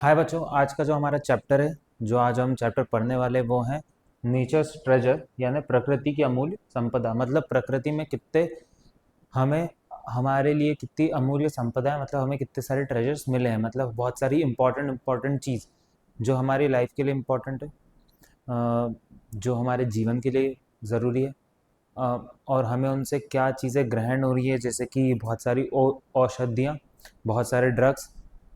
हाय बच्चों, आज का जो हमारा चैप्टर है, जो आज हम चैप्टर पढ़ने वाले वो है नेचर्स ट्रेजर, यानी प्रकृति की अमूल्य संपदा। मतलब प्रकृति में कितने हमें हमारे लिए कितनी अमूल्य संपदा है, मतलब हमें कितने सारे ट्रेजर्स मिले हैं। मतलब बहुत सारी इंपॉर्टेंट चीज़ जो हमारी लाइफ के लिए इम्पोर्टेंट है, जो हमारे जीवन के लिए ज़रूरी है। और हमें उनसे क्या चीज़ें ग्रहण हो रही है, जैसे कि बहुत सारी औषधियाँ, बहुत सारे ड्रग्स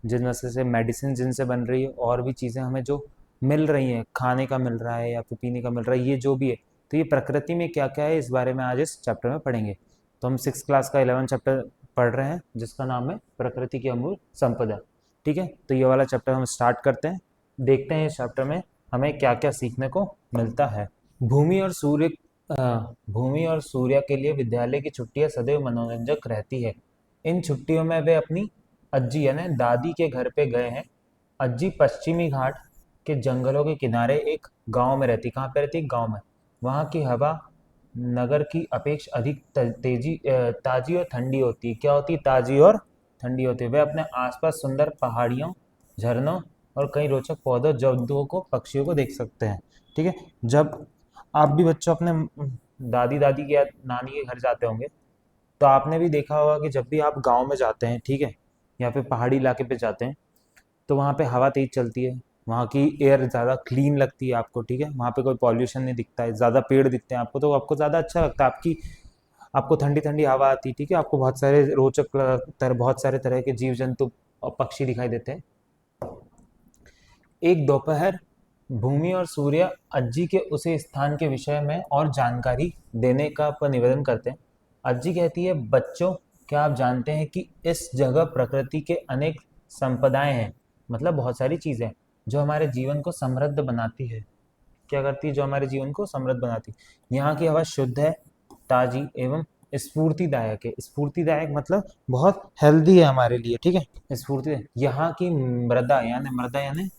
जिनमें से मेडिसिन जिनसे बन रही है, और भी चीज़ें हमें जो मिल रही हैं, खाने का मिल रहा है या फिर पीने का मिल रहा है, ये जो भी है। तो ये प्रकृति में क्या क्या है, इस बारे में आज इस चैप्टर में पढ़ेंगे। तो हम 6 क्लास का 11 चैप्टर पढ़ रहे हैं, जिसका नाम है प्रकृति की अमूल्य संपदा। ठीक है, तो ये वाला चैप्टर हम स्टार्ट करते हैं। देखते हैं इस चैप्टर में हमें क्या क्या सीखने को मिलता है। भूमि और सूर्य अ, भूमि और सूर्य के लिए विद्यालय की छुट्टियां सदैव मनोरंजक रहती है। इन छुट्टियों में वे अपनी अज्जी यानी दादी के घर पे गए हैं। अज्जी पश्चिमी घाट के जंगलों के किनारे एक गांव में रहती। कहाँ पे रहती? गांव में। वहाँ की हवा नगर की अपेक्षा अधिक ताजी और ठंडी होती है। क्या होती है? ताजी और ठंडी होती है। वे अपने आसपास सुंदर पहाड़ियों, झरनों और कई रोचक पौधों, जंतुओं को, पक्षियों को देख सकते हैं। ठीक है। जब आप भी बच्चों अपने दादी दादी के या नानी के घर जाते होंगे, तो आपने भी देखा होगा कि जब भी आप गांव में जाते हैं, ठीक है, या फिर पहाड़ी इलाके पे जाते हैं, तो वहाँ पे हवा तेज चलती है। वहाँ की एयर ज़्यादा क्लीन लगती है आपको। ठीक है, वहाँ पे कोई पॉल्यूशन नहीं दिखता है, ज़्यादा पेड़ दिखते हैं आपको, तो आपको ज़्यादा अच्छा लगता है। आपको ठंडी ठंडी हवा आती है। ठीक है, आपको बहुत सारे बहुत सारे तरह के जीव जंतु और पक्षी दिखाई देते हैं। एक दोपहर भूमि और सूर्य अज्जी के उसी स्थान के विषय में और जानकारी देने का पर निवेदन करते हैं। अज्जी कहती है, बच्चों, क्या आप जानते हैं कि इस जगह प्रकृति के अनेक संपदाएं हैं। मतलब बहुत सारी चीजें जो हमारे जीवन को समृद्ध बनाती है। क्या करती है? जो हमारे जीवन को समृद्ध बनाती है। यहाँ की हवा शुद्ध है, ताजी एवं स्फूर्तिदायक है। स्फूर्तिदायक मतलब बहुत हेल्दी है हमारे लिए। ठीक है, स्फूर्ति। यहाँ की मृदा यानी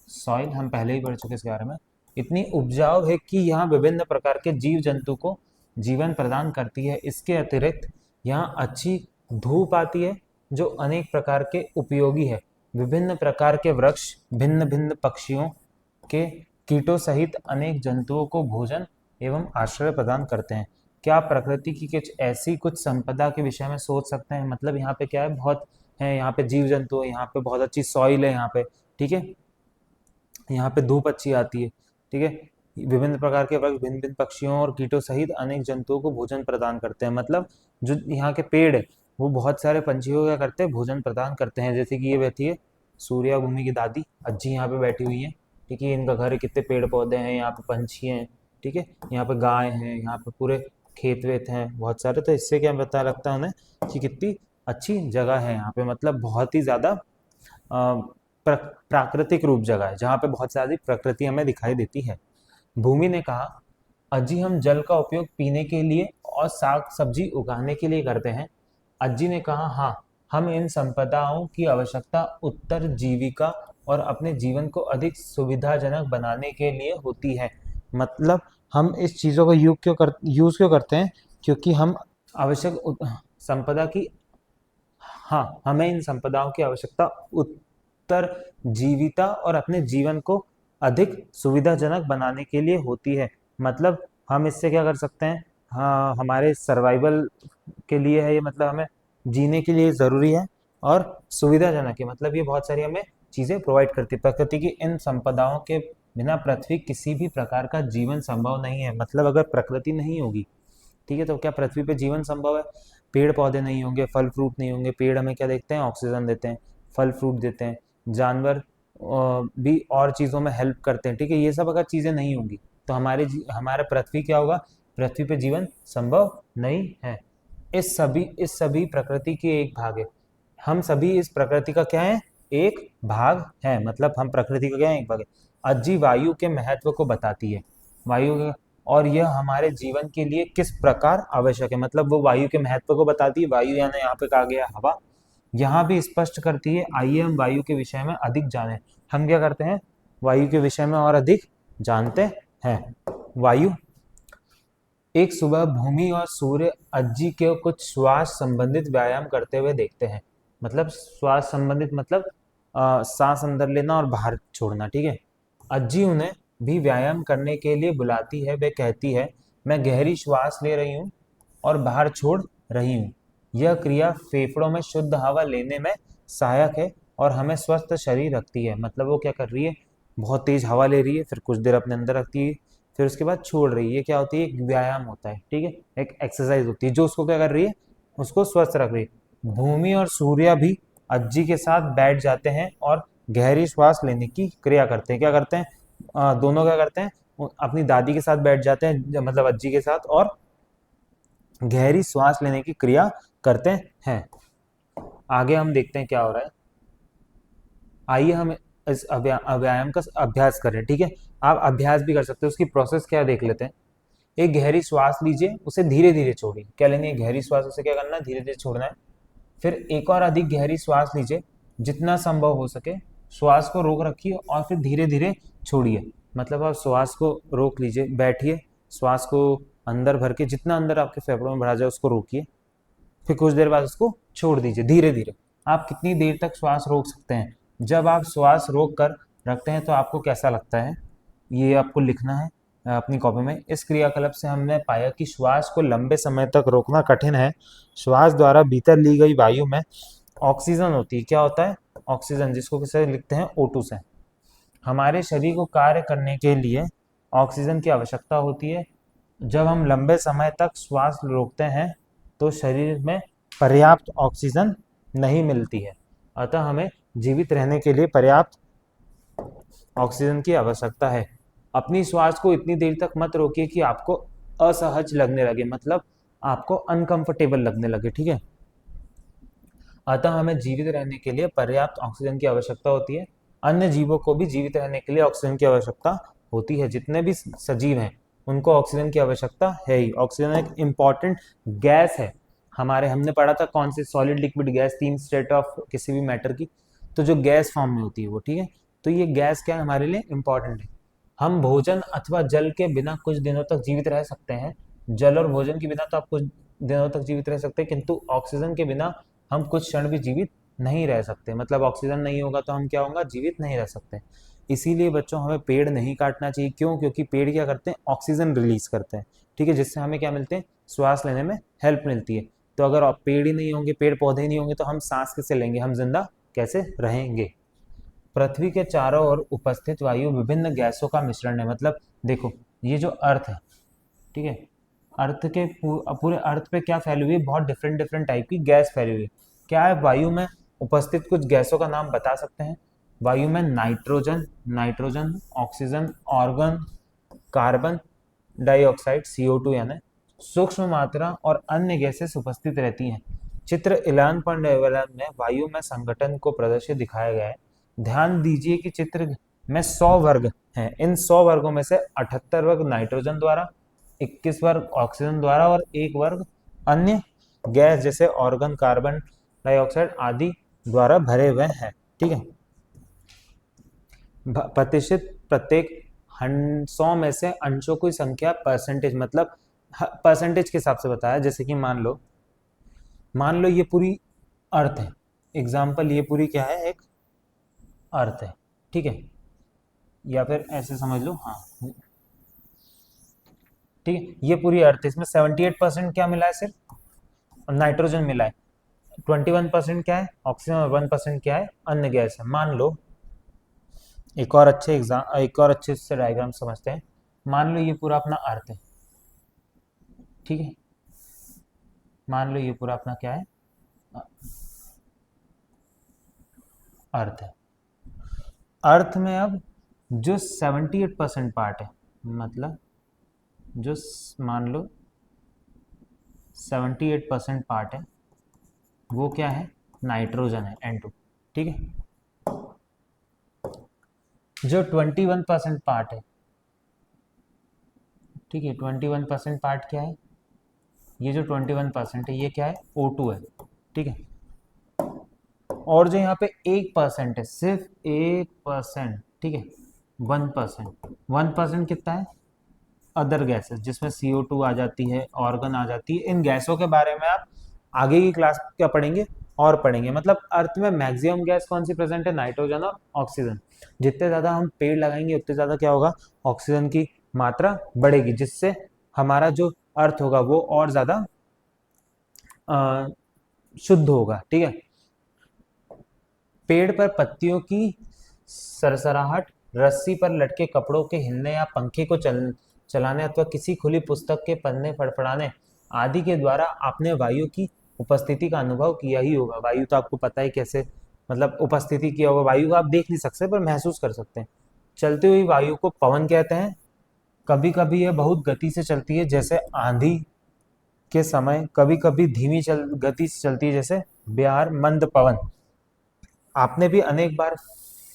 सॉइल, हम पहले ही पढ़ चुके इसके बारे में, इतनी उपजाऊ है कि यहाँ विभिन्न प्रकार के जीव जंतु को जीवन प्रदान करती है। इसके अतिरिक्त यहाँ अच्छी धूप आती है, जो अनेक प्रकार के उपयोगी है। विभिन्न प्रकार के वृक्ष भिन्न भिन्न पक्षियों के, कीटों सहित अनेक जंतुओं को भोजन एवं आश्रय प्रदान करते हैं। क्या आप प्रकृति की कुछ संपदा के विषय में सोच सकते हैं? मतलब यहाँ पे क्या है, बहुत है यहाँ पे जीव जंतु है, यहाँ पे बहुत अच्छी सॉइल है यहाँ पे। ठीक है, यहाँ पे धूप अच्छी आती है। ठीक है, विभिन्न प्रकार के वृक्ष भिन्न भिन्न पक्षियों और कीटों सहित अनेक जंतुओं को भोजन प्रदान करते हैं। मतलब जो यहाँ के पेड़ है, वो बहुत सारे पंछियों को क्या करते हैं? भोजन प्रदान करते हैं। जैसे कि ये बैठी है सूर्या भूमि की दादी अज्जी, यहाँ पे बैठी हुई है। ठीक है, इनका घर है, कितने पेड़ पौधे हैं, यहाँ पे पंछी हैं। ठीक है, यहाँ पे गाय हैं, यहाँ पे पूरे खेत वेत हैं बहुत सारे। तो इससे क्या पता लगता है उन्हें कि कितनी अच्छी जगह है यहाँ पे। मतलब बहुत ही ज्यादा प्राकृतिक रूप जगह है, जहाँ पे बहुत सारी प्रकृति हमें दिखाई देती है। भूमि ने कहा, अज्जी, हम जल का उपयोग पीने के लिए और साग सब्जी उगाने के लिए करते हैं। अज्जी ने कहा, हाँ, हम इन संपदाओं की आवश्यकता उत्तर जीविका और अपने जीवन को अधिक सुविधाजनक बनाने के लिए होती है। मतलब हम इस चीज़ों का यूज़ क्यों करते हैं? क्योंकि हम संपदा की, हाँ, हमें इन संपदाओं की आवश्यकता उत्तर जीविता और अपने जीवन को अधिक सुविधाजनक बनाने के लिए होती है। मतलब हम इससे क्या कर सकते हैं? हाँ, हमारे सर्वाइवल के लिए है ये। मतलब हमें जीने के लिए ज़रूरी है और सुविधाजनक है। मतलब ये बहुत सारी हमें चीज़ें प्रोवाइड करती है। प्रकृति की इन संपदाओं के बिना पृथ्वी किसी भी प्रकार का जीवन संभव नहीं है। मतलब अगर प्रकृति नहीं होगी, ठीक है, तो क्या पृथ्वी पे जीवन संभव है? पेड़ पौधे नहीं होंगे, फल फ्रूट नहीं होंगे। पेड़ हमें क्या देखते हैं? ऑक्सीजन देते हैं, फल फ्रूट देते हैं। जानवर भी और चीज़ों में हेल्प करते हैं। ठीक है, ये सब अगर चीज़ें नहीं होंगी, तो हमारा पृथ्वी क्या होगा? पृथ्वी पे जीवन संभव नहीं है। इस सभी प्रकृति के एक भाग है। हम सभी इस प्रकृति का क्या है? एक भाग है। मतलब हम प्रकृति का क्या है? एक भाग है। अज्जी वायु के महत्व को बताती है। वायु, और यह हमारे जीवन के लिए किस प्रकार आवश्यक है। मतलब वो वायु के महत्व को बताती है। वायु यानी यहाँ पे कहा गया हवा, यहाँ भी स्पष्ट करती है। आइए हम वायु के विषय में अधिक जानें। हम क्या करते हैं? वायु के विषय में और अधिक जानते हैं। वायु, एक सुबह भूमि और सूर्य अज्जी के कुछ श्वास संबंधित व्यायाम करते हुए देखते हैं। मतलब श्वास संबंधित मतलब सांस अंदर लेना और बाहर छोड़ना, ठीक है। अज्जी उन्हें भी व्यायाम करने के लिए बुलाती है। वह कहती है, मैं गहरी श्वास ले रही हूँ और बाहर छोड़ रही हूँ। यह क्रिया फेफड़ों में शुद्ध हवा लेने में सहायक है और हमें स्वस्थ शरीर रखती है। मतलब वो क्या कर रही है, बहुत तेज हवा ले रही है, फिर कुछ देर अपने अंदर रखती है, फिर उसके बाद छोड़ रही है। ये क्या होती है, एक व्यायाम होता है, ठीक है, एक एक्सरसाइज होती है जो उसको क्या कर रही है, उसको स्वस्थ रख रही है। भूमि और सूर्या भी अज्जी के साथ बैठ जाते हैं और गहरी श्वास लेने की क्रिया करते हैं। क्या करते हैं, दोनों क्या करते हैं, अपनी दादी के साथ बैठ जाते हैं, मतलब अज्जी के साथ, और गहरी श्वास लेने की क्रिया करते हैं। आगे हम देखते हैं क्या हो रहा है। आइए हम इस व्यायाम का अभ्यास करें, ठीक है। आप अभ्यास भी कर सकते हैं, उसकी प्रोसेस क्या देख लेते हैं। एक गहरी श्वास लीजिए, उसे धीरे धीरे छोड़िए। क्या लेनी है, गहरी श्वास, उसे क्या करना है, धीरे धीरे छोड़ना है। फिर एक और अधिक गहरी श्वास लीजिए, जितना संभव हो सके श्वास को रोक रखिए और फिर धीरे धीरे छोड़िए। मतलब आप श्वास को रोक लीजिए, बैठिए, श्वास को अंदर भर के जितना अंदर आपके फेफड़ों में भरा जाए उसको रोकिए, फिर कुछ देर बाद उसको छोड़ दीजिए धीरे धीरे। आप कितनी देर तक श्वास रोक सकते हैं, जब आप श्वास रोक कर रखते हैं तो आपको कैसा लगता है, ये आपको लिखना है अपनी कॉपी में। इस क्रियाकलाप से हमने पाया कि श्वास को लंबे समय तक रोकना कठिन है। श्वास द्वारा भीतर ली गई वायु में ऑक्सीजन होती है। क्या होता है, ऑक्सीजन, जिसको किसे लिखते हैं O2 से। हमारे शरीर को कार्य करने के लिए ऑक्सीजन की आवश्यकता होती है। जब हम लंबे समय तक श्वास रोकते हैं तो शरीर में पर्याप्त ऑक्सीजन नहीं मिलती है, अतः हमें जीवित रहने के लिए पर्याप्त ऑक्सीजन की आवश्यकता है। अपनी श्वास को इतनी देर तक मत रोकिए कि आपको असहज लगने लगे, मतलब आपको अनकंफर्टेबल लगने लगे, ठीक है। अतः हमें जीवित रहने के लिए पर्याप्त ऑक्सीजन की आवश्यकता होती है। अन्य जीवों को भी जीवित रहने के लिए ऑक्सीजन की आवश्यकता होती है। जितने भी सजीव हैं उनको ऑक्सीजन की आवश्यकता है ही। ऑक्सीजन एक इम्पॉर्टेंट गैस है हमारे, हमने पढ़ा था कौन सी, solid, liquid, gas, 3 state of किसी भी मैटर की, तो जो गैस फॉर्म में होती है वो, ठीक है। तो ये गैस क्या है, हमारे लिए इम्पॉर्टेंट है। हम भोजन अथवा जल के बिना कुछ दिनों तक जीवित रह सकते हैं। जल और भोजन के बिना तो आप कुछ दिनों तक जीवित रह सकते हैं, किंतु ऑक्सीजन के बिना हम कुछ क्षण भी जीवित नहीं रह सकते। मतलब ऑक्सीजन नहीं होगा तो हम क्या होगा, जीवित नहीं रह सकते। इसीलिए बच्चों हमें पेड़ नहीं काटना चाहिए। क्यों, क्योंकि पेड़ क्या करते हैं, ऑक्सीजन रिलीज करते हैं, ठीक है, जिससे हमें क्या मिलते हैं, श्वास लेने में हेल्प मिलती है। तो अगर पेड़ ही नहीं होंगे, पेड़ पौधे ही नहीं होंगे तो हम सांस कैसे लेंगे, हम जिंदा कैसे रहेंगे। पृथ्वी के चारों ओर उपस्थित वायु विभिन्न गैसों का मिश्रण है। मतलब देखो, ये जो अर्थ है, ठीक है, अर्थ के पूरे अर्थ पे क्या फैली हुई है, बहुत डिफरेंट डिफरेंट टाइप की गैस फैली हुई है। क्या है, वायु में उपस्थित कुछ गैसों का नाम बता सकते हैं। वायु में nitrogen, oxygen, organ, carbon dioxide CO2 यानी सूक्ष्म मात्रा और अन्य गैसेस उपस्थित रहती हैं। चित्र 11.11 में वायु में संगठन को प्रदर्शित दिखाया गया है। ध्यान दीजिए कि चित्र में 100 वर्ग हैं। इन 100 वर्गों में से 78 वर्ग नाइट्रोजन द्वारा, 21 वर्ग ऑक्सीजन द्वारा और 1 वर्ग अन्य गैस जैसे ऑर्गन, कार्बन डाइऑक्साइड आदि द्वारा भरे हुए हैं, ठीक है। प्रतिशत प्रत्येक 100 में से अंशों की संख्या परसेंटेज, मतलब परसेंटेज के हिसाब से बताया। जैसे कि मान लो ये पूरी अर्थ है, एग्जाम्पल, ये पूरी क्या है, एक अर्थ है, ठीक है, या फिर ऐसे समझ लो, हाँ, ठीक है, ये पूरी अर्थ है। इसमें 78% क्या मिला है, सिर्फ नाइट्रोजन मिला है। 21% क्या है, ऑक्सीजन, और 1% क्या है, अन्य गैस है। मान लो एक और अच्छे से डायग्राम समझते हैं। मान लो ये पूरा अपना अर्थ है, ठीक है, मान लो ये पूरा अपना क्या है, अर्थ है। अर्थ में अब जो 78% पार्ट है, मतलब जो मान लो 78% पार्ट है वो क्या है, नाइट्रोजन है, N2, ठीक है। जो 21% पार्ट है, ठीक है, 21% पार्ट क्या है, ये जो 21% है ये क्या है, O2 है, ठीक है। और जो यहाँ पे 1% है, सिर्फ 1%, ठीक है, 1% कितना है, अदर गैसेस, जिसमें CO2 आ जाती है, ऑर्गन आ जाती है। इन गैसों के बारे में आप आगे की क्लास क्या पढ़ेंगे, और पढ़ेंगे। मतलब अर्थ में मैक्सिमम गैस कौन सी प्रेजेंट है? नाइट्रोजन और ऑक्सीजन। जितने ज्यादा हम पेड़ लगाएंगे उतने ज्यादा क्या होगा? ऑक्सीजन की मात्रा बढ़ेगी, जिससे हमारा जो अर्थ होगा वो और ज्यादा शुद्ध होगा। ठीक है। पेड़ पर पत्तियों की सरसराहट, रस्सी पर लटके कपड़ों के हिलने या पंखे को चलाने अथवा किसी खुली पुस्तक के पन्ने फड़फड़ाने आदि के द्वारा आपने वायु की उपस्थिति का अनुभव किया ही होगा। वायु तो आपको पता ही कैसे मतलब उपस्थिति किया होगा। वायु को आप देख नहीं सकते पर महसूस कर सकते हैं। चलती हुई वायु को पवन कहते हैं। कभी कभी यह बहुत गति से चलती है जैसे आंधी के समय, कभी कभी धीमी गति से चलती है जैसे बिहार मंद पवन। आपने भी अनेक बार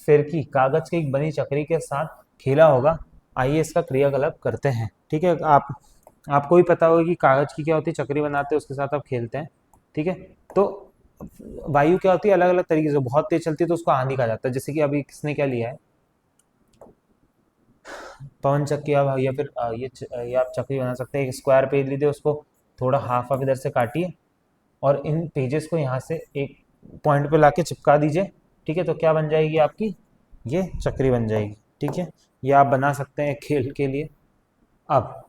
फिरकी कागज की एक बनी चक्री के साथ खेला होगा। आइए इसका क्रियाकलाप करते हैं। ठीक है। आपको भी पता होगा कि कागज की क्या होती है, चक्री बनाते हैं उसके साथ आप खेलते हैं। ठीक है। तो वायु क्या होती है? अलग अलग तरीके से। बहुत तेज चलती है तो उसको आंधी कहा जाता है। जैसे कि अभी किसने क्या लिया है, पवन चक्की। अब या फिर ये आप चक्री बना सकते हैं। एक स्क्वायर पेज लीजिए, उसको थोड़ा हाफ हाफ इधर से काटिए और इन पेजेस को यहाँ से एक पॉइंट पे लाके चिपका दीजिए। ठीक है। तो क्या बन जाएगी आपकी? ये चक्री बन जाएगी। ठीक है। ये आप बना सकते हैं खेल के लिए। अब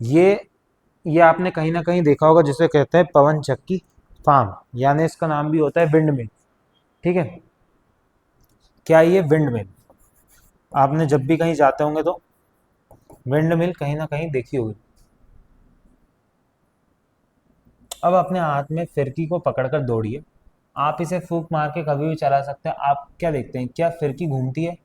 ये आपने कहीं ना कहीं देखा होगा जिसे कहते हैं पवन चक्की फार्म, यानी इसका नाम भी होता है विंड मिल। ठीक है। क्या ये विंड मिल आपने जब भी कहीं जाते होंगे तो विंड मिल कहीं ना कहीं देखी होगी। अब अपने हाथ में फिरकी को पकड़कर दौड़िए। आप इसे फूंक मार के कभी भी चला सकते हैं। आप क्या देखते हैं, क्या फिरकी घूमती है?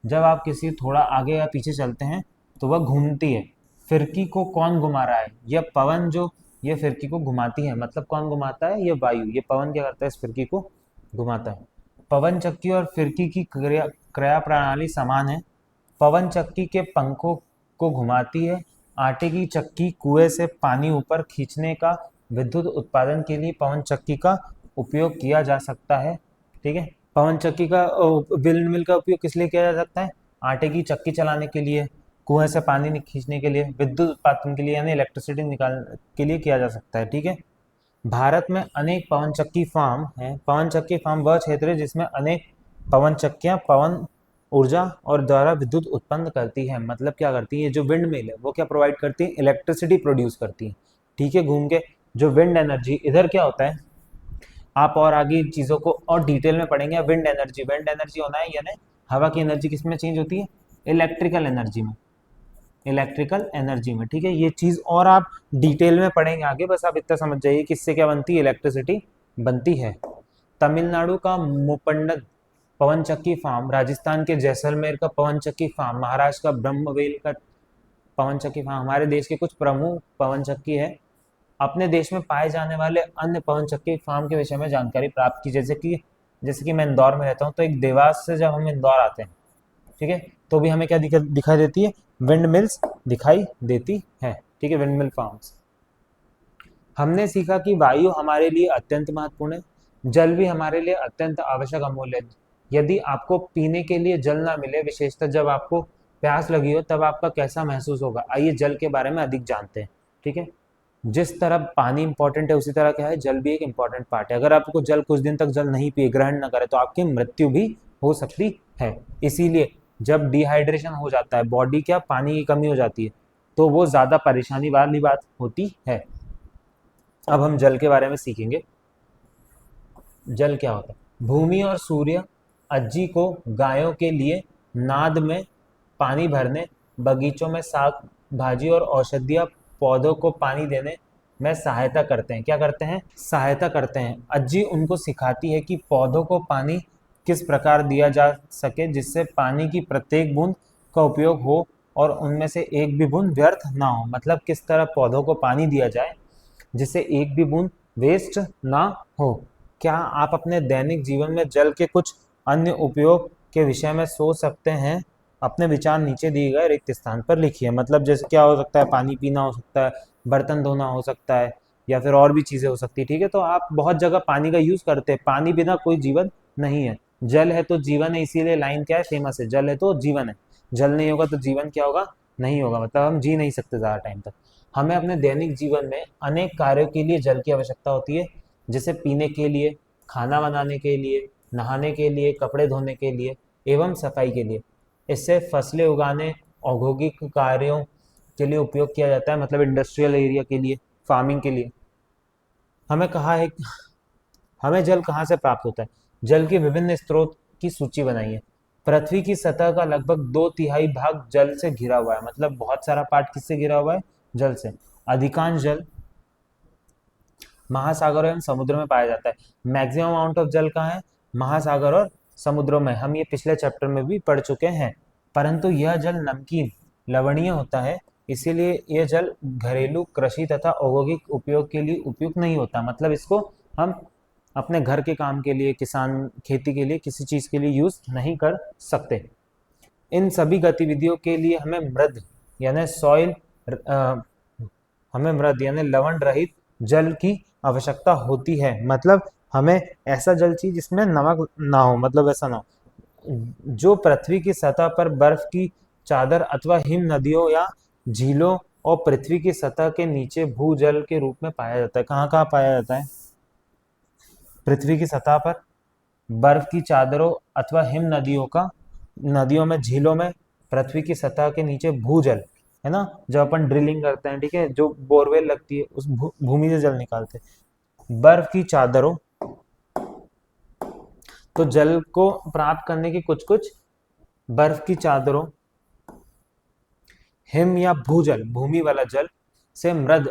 जब आप किसी थोड़ा आगे या पीछे चलते हैं तो वह घूमती है। फिरकी को कौन घुमा रहा है? यह पवन जो ये फिरकी को घुमाती है। मतलब कौन घुमाता है? ये वायु। ये पवन क्या करता है? इस फिरकी को घुमाता है। पवन चक्की और फिरकी की क्रिया क्रिया प्रणाली समान है। पवन चक्की के पंखों को घुमाती है। आटे की चक्की कुएं से पानी ऊपर खींचने का विद्युत उत्पादन के लिए पवन चक्की का उपयोग किया जा सकता है। ठीक है। पवन चक्की का विंड मिल का उपयोग किस लिए किया जा सकता है? आटे की चक्की चलाने के लिए, कुएं से पानी खींचने के लिए, विद्युत उत्पादन के लिए यानी इलेक्ट्रिसिटी निकाल के लिए किया जा सकता है। ठीक है। भारत में अनेक पवन चक्की फार्म हैं। पवन चक्की फार्म वह क्षेत्र है जिसमें अनेक पवन चक्कियां पवन ऊर्जा और द्वारा विद्युत उत्पन्न करती है। मतलब क्या करती है? जो विंड मिल है वो क्या प्रोवाइड करती है? इलेक्ट्रिसिटी प्रोड्यूस करती है। ठीक है। घूम के जो विंड एनर्जी, इधर क्या होता है आप और आगे इन चीजों को और डिटेल में पढ़ेंगे। विंड एनर्जी होना है यानी हवा की एनर्जी किस में चेंज होती है? इलेक्ट्रिकल एनर्जी में। इलेक्ट्रिकल एनर्जी में। ठीक है। ये चीज और आप डिटेल में पढ़ेंगे आगे। बस आप इतना समझ जाइए कि इससे क्या बनती है? इलेक्ट्रिसिटी बनती है। तमिलनाडु का मुपंडन पवन चक्की फार्म, राजस्थान के जैसलमेर का पवन चक्की फार्म, महाराष्ट्र का ब्रह्मवेल का पवन चक्की फार्म हमारे देश के कुछ प्रमुख पवन चक्की है। अपने देश में पाए जाने वाले अन्य पवन चक्की फार्म के विषय में जानकारी प्राप्त की। जैसे कि मैं इंदौर में रहता हूँ तो एक देवास से जब हम इंदौर आते हैं, ठीक है, तो भी हमें क्या दिखाई देती है? विंड मिल्स दिखाई देती है। ठीक है। Wind mill farms. हमने सीखा कि वायु हमारे लिए अत्यंत महत्वपूर्ण है। जल भी हमारे लिए अत्यंत आवश्यक अमूल्य है। यदि आपको पीने के लिए जल ना मिले, विशेषतः जब आपको प्यास लगी हो, तब आपका कैसा महसूस होगा? आइए जल के बारे में अधिक जानते हैं। ठीक है। जिस तरह पानी इंपॉर्टेंट है उसी तरह क्या है? जल भी एक इंपॉर्टेंट पार्ट है। अगर आपको जल कुछ दिन तक जल नहीं पिए, ग्रहण न करे, तो आपकी मृत्यु भी हो सकती है। इसीलिए जब डिहाइड्रेशन हो जाता है, बॉडी क्या पानी की कमी हो जाती है, तो वो ज्यादा परेशानी वाली बात होती है। अब हम जल के बारे में सीखेंगे। जल क्या होता है? भूमि और सूर्य अज्जी को गायों के लिए नाद में पानी भरने, बगीचों में साग भाजी और औषधीय पौधों को पानी देने में सहायता करते हैं। क्या करते हैं? सहायता करते हैं। अज्जी उनको सिखाती है कि पौधों को पानी किस प्रकार दिया जा सके जिससे पानी की प्रत्येक बूंद का उपयोग हो और उनमें से एक भी बूंद व्यर्थ ना हो। मतलब किस तरह पौधों को पानी दिया जाए जिससे एक भी बूंद वेस्ट ना हो। क्या आप अपने दैनिक जीवन में जल के कुछ अन्य उपयोग के विषय में सोच सकते हैं? अपने विचार नीचे दिए गए रिक्त स्थान पर लिखिए। मतलब जैसे क्या हो सकता है? पानी पीना हो सकता है, बर्तन धोना हो सकता है, या फिर और भी चीजें हो सकती है। ठीक है। तो आप बहुत जगह पानी का यूज करते हैं। पानी बिना कोई जीवन नहीं है। जल है तो जीवन है, इसीलिए लाइन क्या है? फेमस है, जल है तो जीवन है। जल नहीं होगा तो जीवन क्या होगा? नहीं होगा। मतलब हम जी नहीं सकते ज्यादा टाइम तक। हमें अपने दैनिक जीवन में अनेक कार्यों के लिए जल की आवश्यकता होती है, जैसे पीने के लिए, खाना बनाने के लिए, नहाने के लिए, कपड़े धोने के लिए एवं सफाई के लिए। इससे फसलें उगाने, औद्योगिक कार्यों के लिए उपयोग किया जाता है, मतलब इंडस्ट्रियल एरिया के लिए, फार्मिंग के लिए। हमें कहा है हमें जल कहाँ से प्राप्त होता है? जल के विभिन्न स्रोत की सूची बनाई है। पृथ्वी की सतह का लगभग 2/3 भाग जल से घिरा हुआ है, मतलब बहुत सारा पार्ट किससे घिरा हुआ है? जल से। अधिकांश जल महासागर एवं समुद्र में पाया जाता है। मैक्सिमम अमाउंट ऑफ जल कहाँ है? महासागर और समुद्रों में। हम ये पिछले चैप्टर में भी पढ़ चुके हैं। परंतु यह जल नमकीन, लवणीय होता है, इसीलिए यह जल घरेलू, कृषि तथा औद्योगिक उपयोग के लिए उपयुक्त नहीं होता। मतलब इसको हम अपने घर के काम के लिए, किसान खेती के लिए, किसी चीज के लिए यूज नहीं कर सकते। इन सभी गतिविधियों के लिए हमें मृद यानी सॉइल हमें मृद यानी लवण रहित जल की आवश्यकता होती है। मतलब हमें ऐसा जल चाहिए जिसमें नमक ना हो, मतलब ऐसा ना हो। जो पृथ्वी की सतह पर बर्फ की चादर अथवा हिम नदियों या झीलों और पृथ्वी की सतह के नीचे भूजल के रूप में पाया जाता है। कहाँ कहाँ पाया जाता है? पृथ्वी की सतह पर, बर्फ की चादरों अथवा हिम नदियों में, झीलों में, पृथ्वी की सतह के नीचे भूजल, है ना, जब अपन ड्रिलिंग करते हैं, ठीक है, जो बोरवेल लगती है उस भूमि से जल निकालते हैं। बर्फ की चादरों, तो जल को प्राप्त करने की कुछ कुछ, बर्फ की चादरों, हिम या भूजल, भूमि वाला जल से मृद,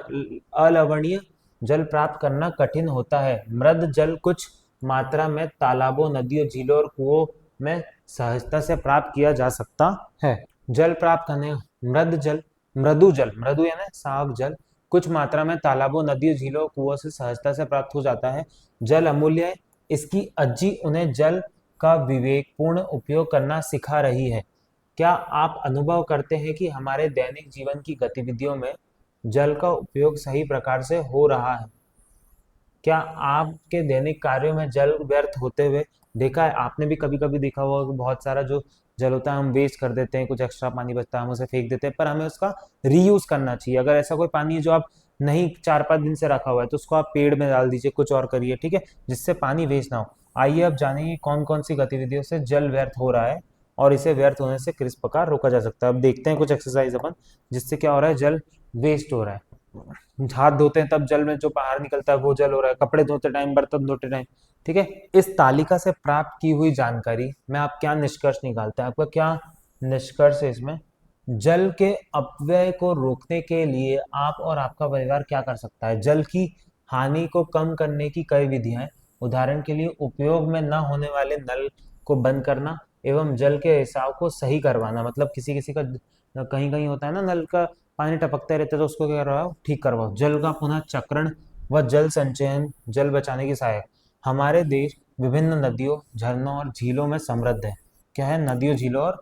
अलवणीय जल प्राप्त करना कठिन होता है। मृद जल कुछ मात्रा में तालाबों, नदियों, झीलों और कुओं में सहजता से प्राप्त किया जा सकता है। जल प्राप्त करने, मृद जल, मृदु जल, मृदु यानी साफ जल, कुछ मात्रा में तालाबों, नदियों, झीलों, कुओं से सहजता से प्राप्त हो जाता है। जल अमूल्य है, इसकी अज्जी उन्हें जल का विवेकपूर्ण उपयोग करना सिखा रही है। क्या आप अनुभव करते हैं कि हमारे दैनिक जीवन की गतिविधियों में जल का उपयोग सही प्रकार से हो रहा है? क्या आपके दैनिक कार्यों में जल व्यर्थ होते हुए देखा है? आपने भी कभी कभी देखा होगा कि बहुत सारा जो जल होता है हम वेस्ट कर देते हैं, कुछ एक्स्ट्रा पानी बचता है हम उसे फेंक देते हैं, पर हमें उसका रीयूज करना चाहिए। अगर ऐसा कोई पानी है जो आप नहीं 4-5 दिन से रखा हुआ है तो उसको आप पेड़ में डाल दीजिए, कुछ और करिए, ठीक है, जिससे पानी वेस्ट ना हो। आइए अब जानेंगे कौन कौन सी गतिविधियों से जल व्यर्थ हो रहा है और इसे व्यर्थ होने से किस प्रकार रोका जा सकता है। अब देखते हैं कुछ एक्सरसाइज अपन, जिससे क्या हो रहा है, जल वेस्ट हो रहा है। हाथ धोते हैं तब जल में जो बाहर निकलता है वो जल हो रहा है, कपड़े धोते टाइम, बर्तन धोते टाइम, ठीक है। इस तालिका से प्राप्त की हुई जानकारी में आप क्या निष्कर्ष निकालते हैं? आपका क्या निष्कर्ष है इसमें? जल के अपव्यय को रोकने के लिए आप और आपका परिवार क्या कर सकता है? जल की हानि को कम करने की कई विधियां हैं। उदाहरण के लिए उपयोग में न होने वाले नल को बंद करना एवं जल के रिसाव को सही करवाना। मतलब किसी किसी का कहीं कहीं होता है ना, नल का पानी टपकते रहता है तो उसको क्या करवाओ, ठीक करवाओ। जल का पुनः चक्रण व जल संचयन जल बचाने की सहायक। हमारे देश विभिन्न नदियों, झरनों और झीलों में समृद्ध है। क्या है? नदियों, झीलों और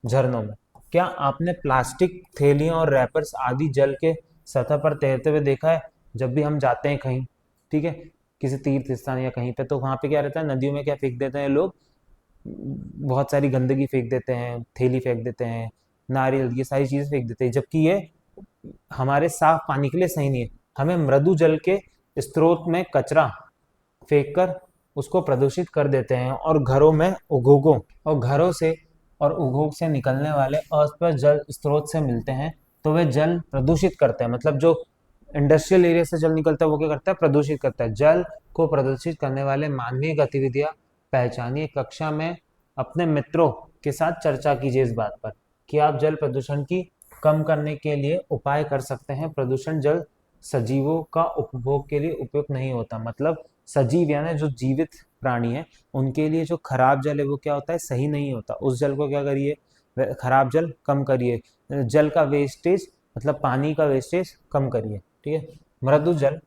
झरनों में। क्या आपने प्लास्टिक थैलियां और रैपर्स आदि जल के सतह पर तैरते हुए देखा है? जब भी हम जाते हैं कहीं, ठीक है, किसी तीर्थ स्थान या कहीं पे, तो वहां पे क्या रहता है, नदियों में क्या फेंक देते हैं लोग? बहुत सारी गंदगी फेंक देते हैं, थैली फेंक देते हैं, नारियल, ये सारी चीजें फेंक देते हैं, जबकि ये हमारे साफ पानी के लिए सही नहीं है। हमें मृदु जल के स्रोत में कचरा फेंककर उसको प्रदूषित कर देते हैं और घरों में उद्योगों और घरों से और उद्योग से निकलने वाले अस्पष्ट जल स्रोत से मिलते हैं तो वे जल प्रदूषित करते हैं। मतलब जो इंडस्ट्रियल एरिया से जल निकलता है वो क्या करता है? प्रदूषित करता है। जल को प्रदूषित करने वाले मानवीय गतिविधियां पहचानिए। कक्षा में अपने मित्रों के साथ चर्चा कीजिए इस बात पर कि आप जल प्रदूषण की कम करने के लिए उपाय कर सकते हैं। प्रदूषण जल सजीवों का उपभोग के लिए उपयुक्त नहीं होता। मतलब सजीव यानी जो जीवित प्राणी है उनके लिए जो खराब जल है वो क्या होता है? सही नहीं होता। उस जल को क्या करिए? खराब जल कम करिए। जल का वेस्टेज, मतलब पानी का वेस्टेज कम करिए, ठीक है। मृदु जल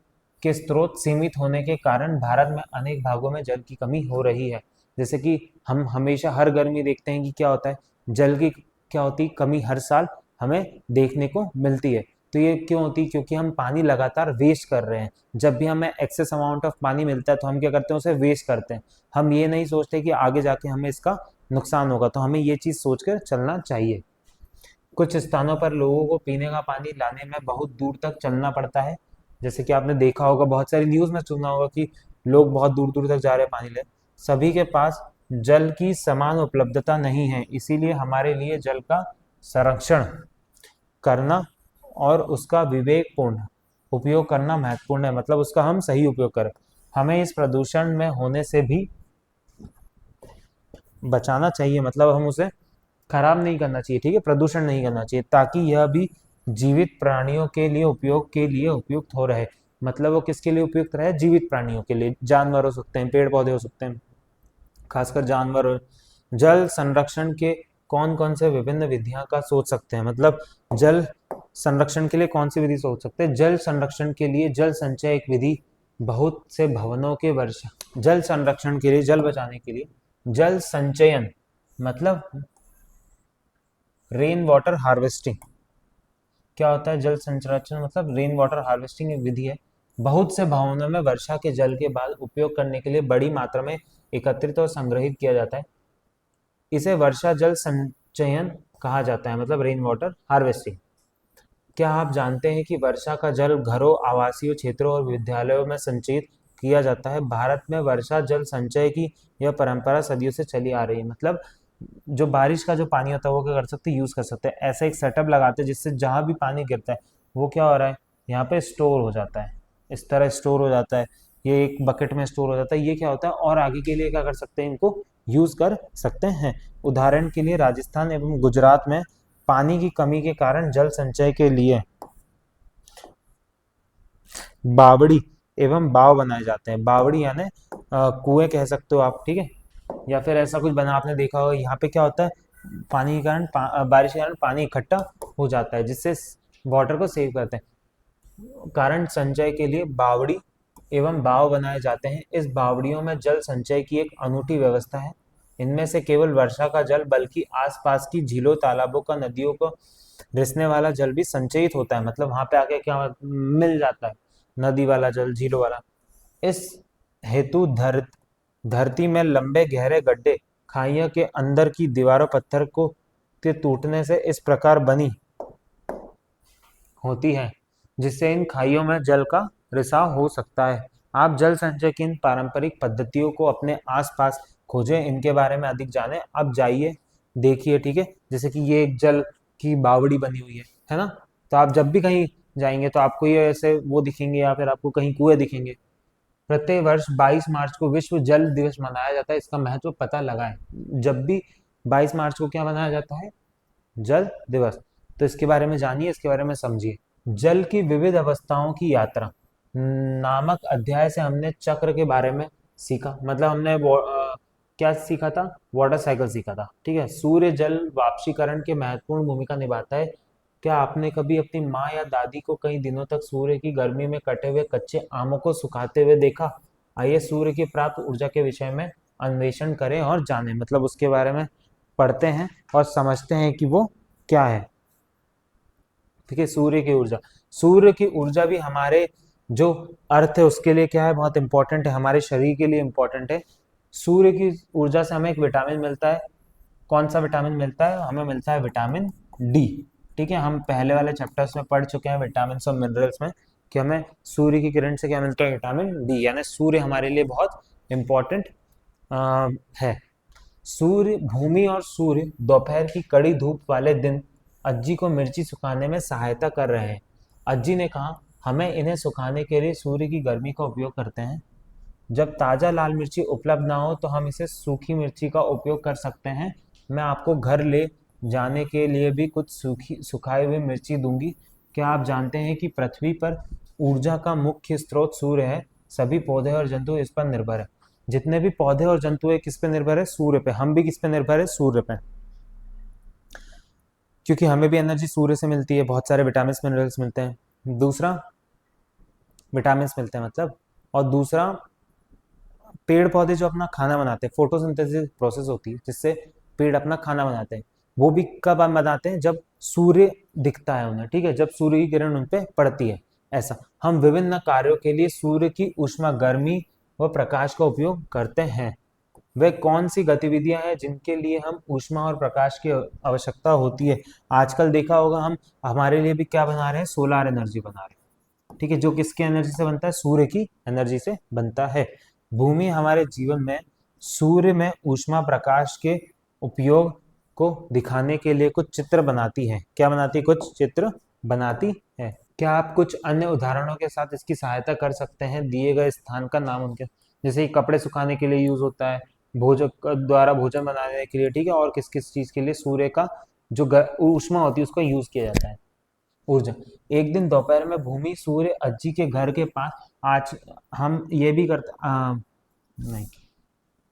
के स्रोत सीमित होने के कारण भारत में अनेक भागों में जल की कमी हो रही है। जैसे कि हम हमेशा हर गर्मी देखते हैं कि क्या होता है, जल की क्या होती है? कमी हर साल हमें देखने को मिलती है। तो ये क्यों होती है? क्योंकि हम पानी लगातार वेस्ट कर रहे हैं। जब भी हमें एक्सेस अमाउंट ऑफ पानी मिलता है तो हम क्या करते हैं? उसे वेस्ट करते हैं। हम ये नहीं सोचते कि आगे जाके हमें इसका नुकसान होगा, तो हमें ये चीज सोचकर चलना चाहिए। कुछ स्थानों पर लोगों को पीने का पानी लाने में बहुत दूर तक चलना पड़ता है। जैसे कि आपने देखा होगा, बहुत सारी न्यूज में सुना होगा कि लोग बहुत दूर दूर तक जा रहे हैं पानी ले, सभी के पास जल की समान उपलब्धता नहीं है। इसीलिए हमारे लिए जल का संरक्षण करना और उसका विवेकपूर्ण उपयोग करना महत्वपूर्ण है। मतलब उसका हम सही उपयोग करें। हमें इस प्रदूषण में होने से भी बचाना चाहिए, मतलब हम उसे खराब नहीं करना चाहिए, ठीक है, प्रदूषण नहीं करना चाहिए, ताकि यह भी जीवित प्राणियों के लिए उपयुक्त हो रहे। मतलब वो किसके लिए उपयुक्त रहे? जीवित प्राणियों के लिए, जानवर हो सकते हैं, पेड़ पौधे हो सकते हैं, खासकर जानवर। और जल संरक्षण के कौन कौन से विभिन्न विधियां का सोच सकते हैं? मतलब जल संरक्षण के लिए कौन सी विधि सोच सकते हैं? जल संरक्षण के लिए जल संचय एक विधि, बहुत से भवनों के वर्षा जल संरक्षण के लिए, जल बचाने के लिए जल संचयन, मतलब रेन वाटर हार्वेस्टिंग। क्या होता है जल संरक्षण? मतलब रेन वाटर हार्वेस्टिंग एक विधि है, बहुत से भवनों में वर्षा के जल के बाद उपयोग करने के लिए बड़ी मात्रा में एकत्रित और संग्रहित किया जाता है। इसे वर्षा जल संचयन कहा जाता है, मतलब रेन वाटर हार्वेस्टिंग। क्या आप जानते हैं कि वर्षा का जल घरों, आवासीय क्षेत्रों और विद्यालयों में संचित किया जाता है? भारत में वर्षा जल संचय की यह परंपरा सदियों से चली आ रही है। मतलब जो बारिश का जो पानी होता है वो क्या कर सकते हैं? यूज कर सकते हैं। ऐसा एक सेटअप लगाते हैं जिससे जहां भी पानी गिरता है वो क्या हो रहा है, यहाँ पे स्टोर हो जाता है, इस तरह स्टोर हो जाता है, ये एक बकेट में स्टोर हो जाता है। ये क्या होता है, और आगे के लिए क्या कर सकते हैं, इनको यूज कर सकते हैं। उदाहरण के लिए राजस्थान एवं गुजरात में पानी की कमी के कारण जल संचय के लिए बावड़ी एवं बाव बनाए जाते हैं। बावड़ी यानी कुएं कह सकते हो आप, ठीक है, या फिर ऐसा कुछ बना आपने देखा होगा। यहाँ पे क्या होता है, पानी के कारण बारिश के कारण पानी इकट्ठा हो जाता है, जिससे वाटर को सेव करते हैं। कारण संचय के लिए बावड़ी एवं बाव बनाए जाते हैं। इस बावड़ियों में जल संचय की एक अनूठी व्यवस्था है। इनमें से केवल वर्षा का जल बल्कि आसपास की झीलों, तालाबों का, नदियों को रिसने वाला जल भी संचयित होता है। मतलब वहां पे आके क्या मिल जाता है, नदी वाला जल, झीलों वाला। इस हेतु धरती में लंबे गहरे गड्ढे, खाइयों के अंदर की दीवारों पत्थर को के टूटने से इस प्रकार बनी होती है, जिससे इन खाइयों में जल का रिसाव हो सकता है। आप जल संचय की इन पारंपरिक पद्धतियों को अपने आसपास खोजें, इनके बारे में अधिक जानें। अब जाइए, देखिए, ठीक है, जैसे कि ये एक जल की बावड़ी बनी हुई है ना। तो आप जब भी कहीं जाएंगे तो आपको ये ऐसे वो दिखेंगे, या फिर आपको कहीं कुएं दिखेंगे। प्रत्येक वर्ष 22 मार्च को विश्व जल दिवस मनाया जाता है। इसका महत्व पता लगाएं। जब भी 22 मार्च को क्या मनाया जाता है? जल दिवस। तो इसके बारे में जानिए, इसके बारे में समझिए। जल की विविध अवस्थाओं की यात्रा नामक अध्याय से हमने चक्र के बारे में सीखा। मतलब हमने क्या सीखा था? वाटर साइकिल सीखा था, ठीक है। सूर्य जल वाष्पीकरण के महत्वपूर्ण भूमिका निभाता है। क्या आपने कभी अपनी माँ या दादी को कई दिनों तक सूर्य की गर्मी में कटे हुए कच्चे आमों को सुखाते हुए देखा? आइए सूर्य की प्राप्त ऊर्जा के विषय में अन्वेषण करें और जानें, मतलब उसके बारे में पढ़ते हैं और समझते हैं कि वो क्या है, ठीक है। सूर्य की ऊर्जा, सूर्य की ऊर्जा भी हमारे जो अर्थ है उसके लिए क्या है, बहुत इंपॉर्टेंट है, हमारे शरीर के लिए इंपॉर्टेंट है। सूर्य की ऊर्जा से हमें एक विटामिन मिलता है। कौन सा विटामिन मिलता है? हमें मिलता है विटामिन डी, ठीक है। हम पहले वाले चैप्टर्स में पढ़ चुके हैं विटामिन और मिनरल्स में, कि हमें सूर्य की किरण से क्या मिलता है? Vitamin D. यानी सूर्य हमारे लिए बहुत इंपॉर्टेंट है। सूर्य, भूमि और सूर्य दोपहर की कड़ी धूप वाले दिन अज्जी को मिर्ची सुखाने में सहायता कर रहे हैं। अज्जी ने कहा, हमें इन्हें सुखाने के लिए सूर्य की गर्मी का उपयोग करते हैं। जब ताजा लाल मिर्ची उपलब्ध ना हो तो हम इसे सूखी मिर्ची का उपयोग कर सकते हैं। मैं आपको घर ले जाने के लिए भी कुछ सुखाई हुई मिर्ची दूंगी। क्या आप जानते हैं कि पृथ्वी पर ऊर्जा का मुख्य स्रोत सूर्य है? सभी पौधे और जंतु इस पर निर्भर है। जितने भी पौधे और जंतु है किस पे निर्भर है? सूर्य पे। हम भी किस पे निर्भर है? सूर्य पे, क्योंकि हमें भी एनर्जी सूर्य से मिलती है, बहुत सारे विटामिन मिनरल्स मिलते हैं। दूसरा, विटामिन मिलते हैं मतलब, और दूसरा, पेड़ पौधे जो अपना खाना बनाते हैं, फोटोसिंथेसिस प्रोसेस होती है जिससे पेड़ अपना खाना बनाते हैं, वो भी कब हम बनाते हैं? जब सूर्य दिखता है उन्हें, ठीक है, जब सूर्य की किरण उन पे पड़ती है। ऐसा हम विभिन्न कार्यों के लिए सूर्य की ऊष्मा, गर्मी व प्रकाश का उपयोग करते हैं। वे कौन सी गतिविधियां हैं जिनके लिए हम ऊष्मा और प्रकाश की आवश्यकता होती है? आजकल देखा होगा, हम हमारे लिए भी क्या बना रहे हैं? सोलार एनर्जी बना रहे हैं, ठीक है, जो किसके एनर्जी से बनता है? सूर्य की एनर्जी से बनता है। भूमि हमारे जीवन में सूर्य में ऊष्मा प्रकाश के उपयोग को दिखाने के लिए कुछ चित्र बनाती है। क्या बनाती है? कुछ चित्र बनाती है। क्या आप कुछ अन्य उदाहरणों के साथ इसकी सहायता कर सकते हैं? दिए गए स्थान का नाम उनके, जैसे कि कपड़े सुखाने के लिए यूज होता है, भोजन द्वारा भोजन बनाने के लिए, ठीक है, और किस किस चीज के लिए सूर्य का जो ऊष्मा होती है उसका यूज किया जाता है, ऊर्जा। एक दिन दोपहर में भूमि सूर्य अज्जी के घर के पास, आज हम ये भी करते नहीं,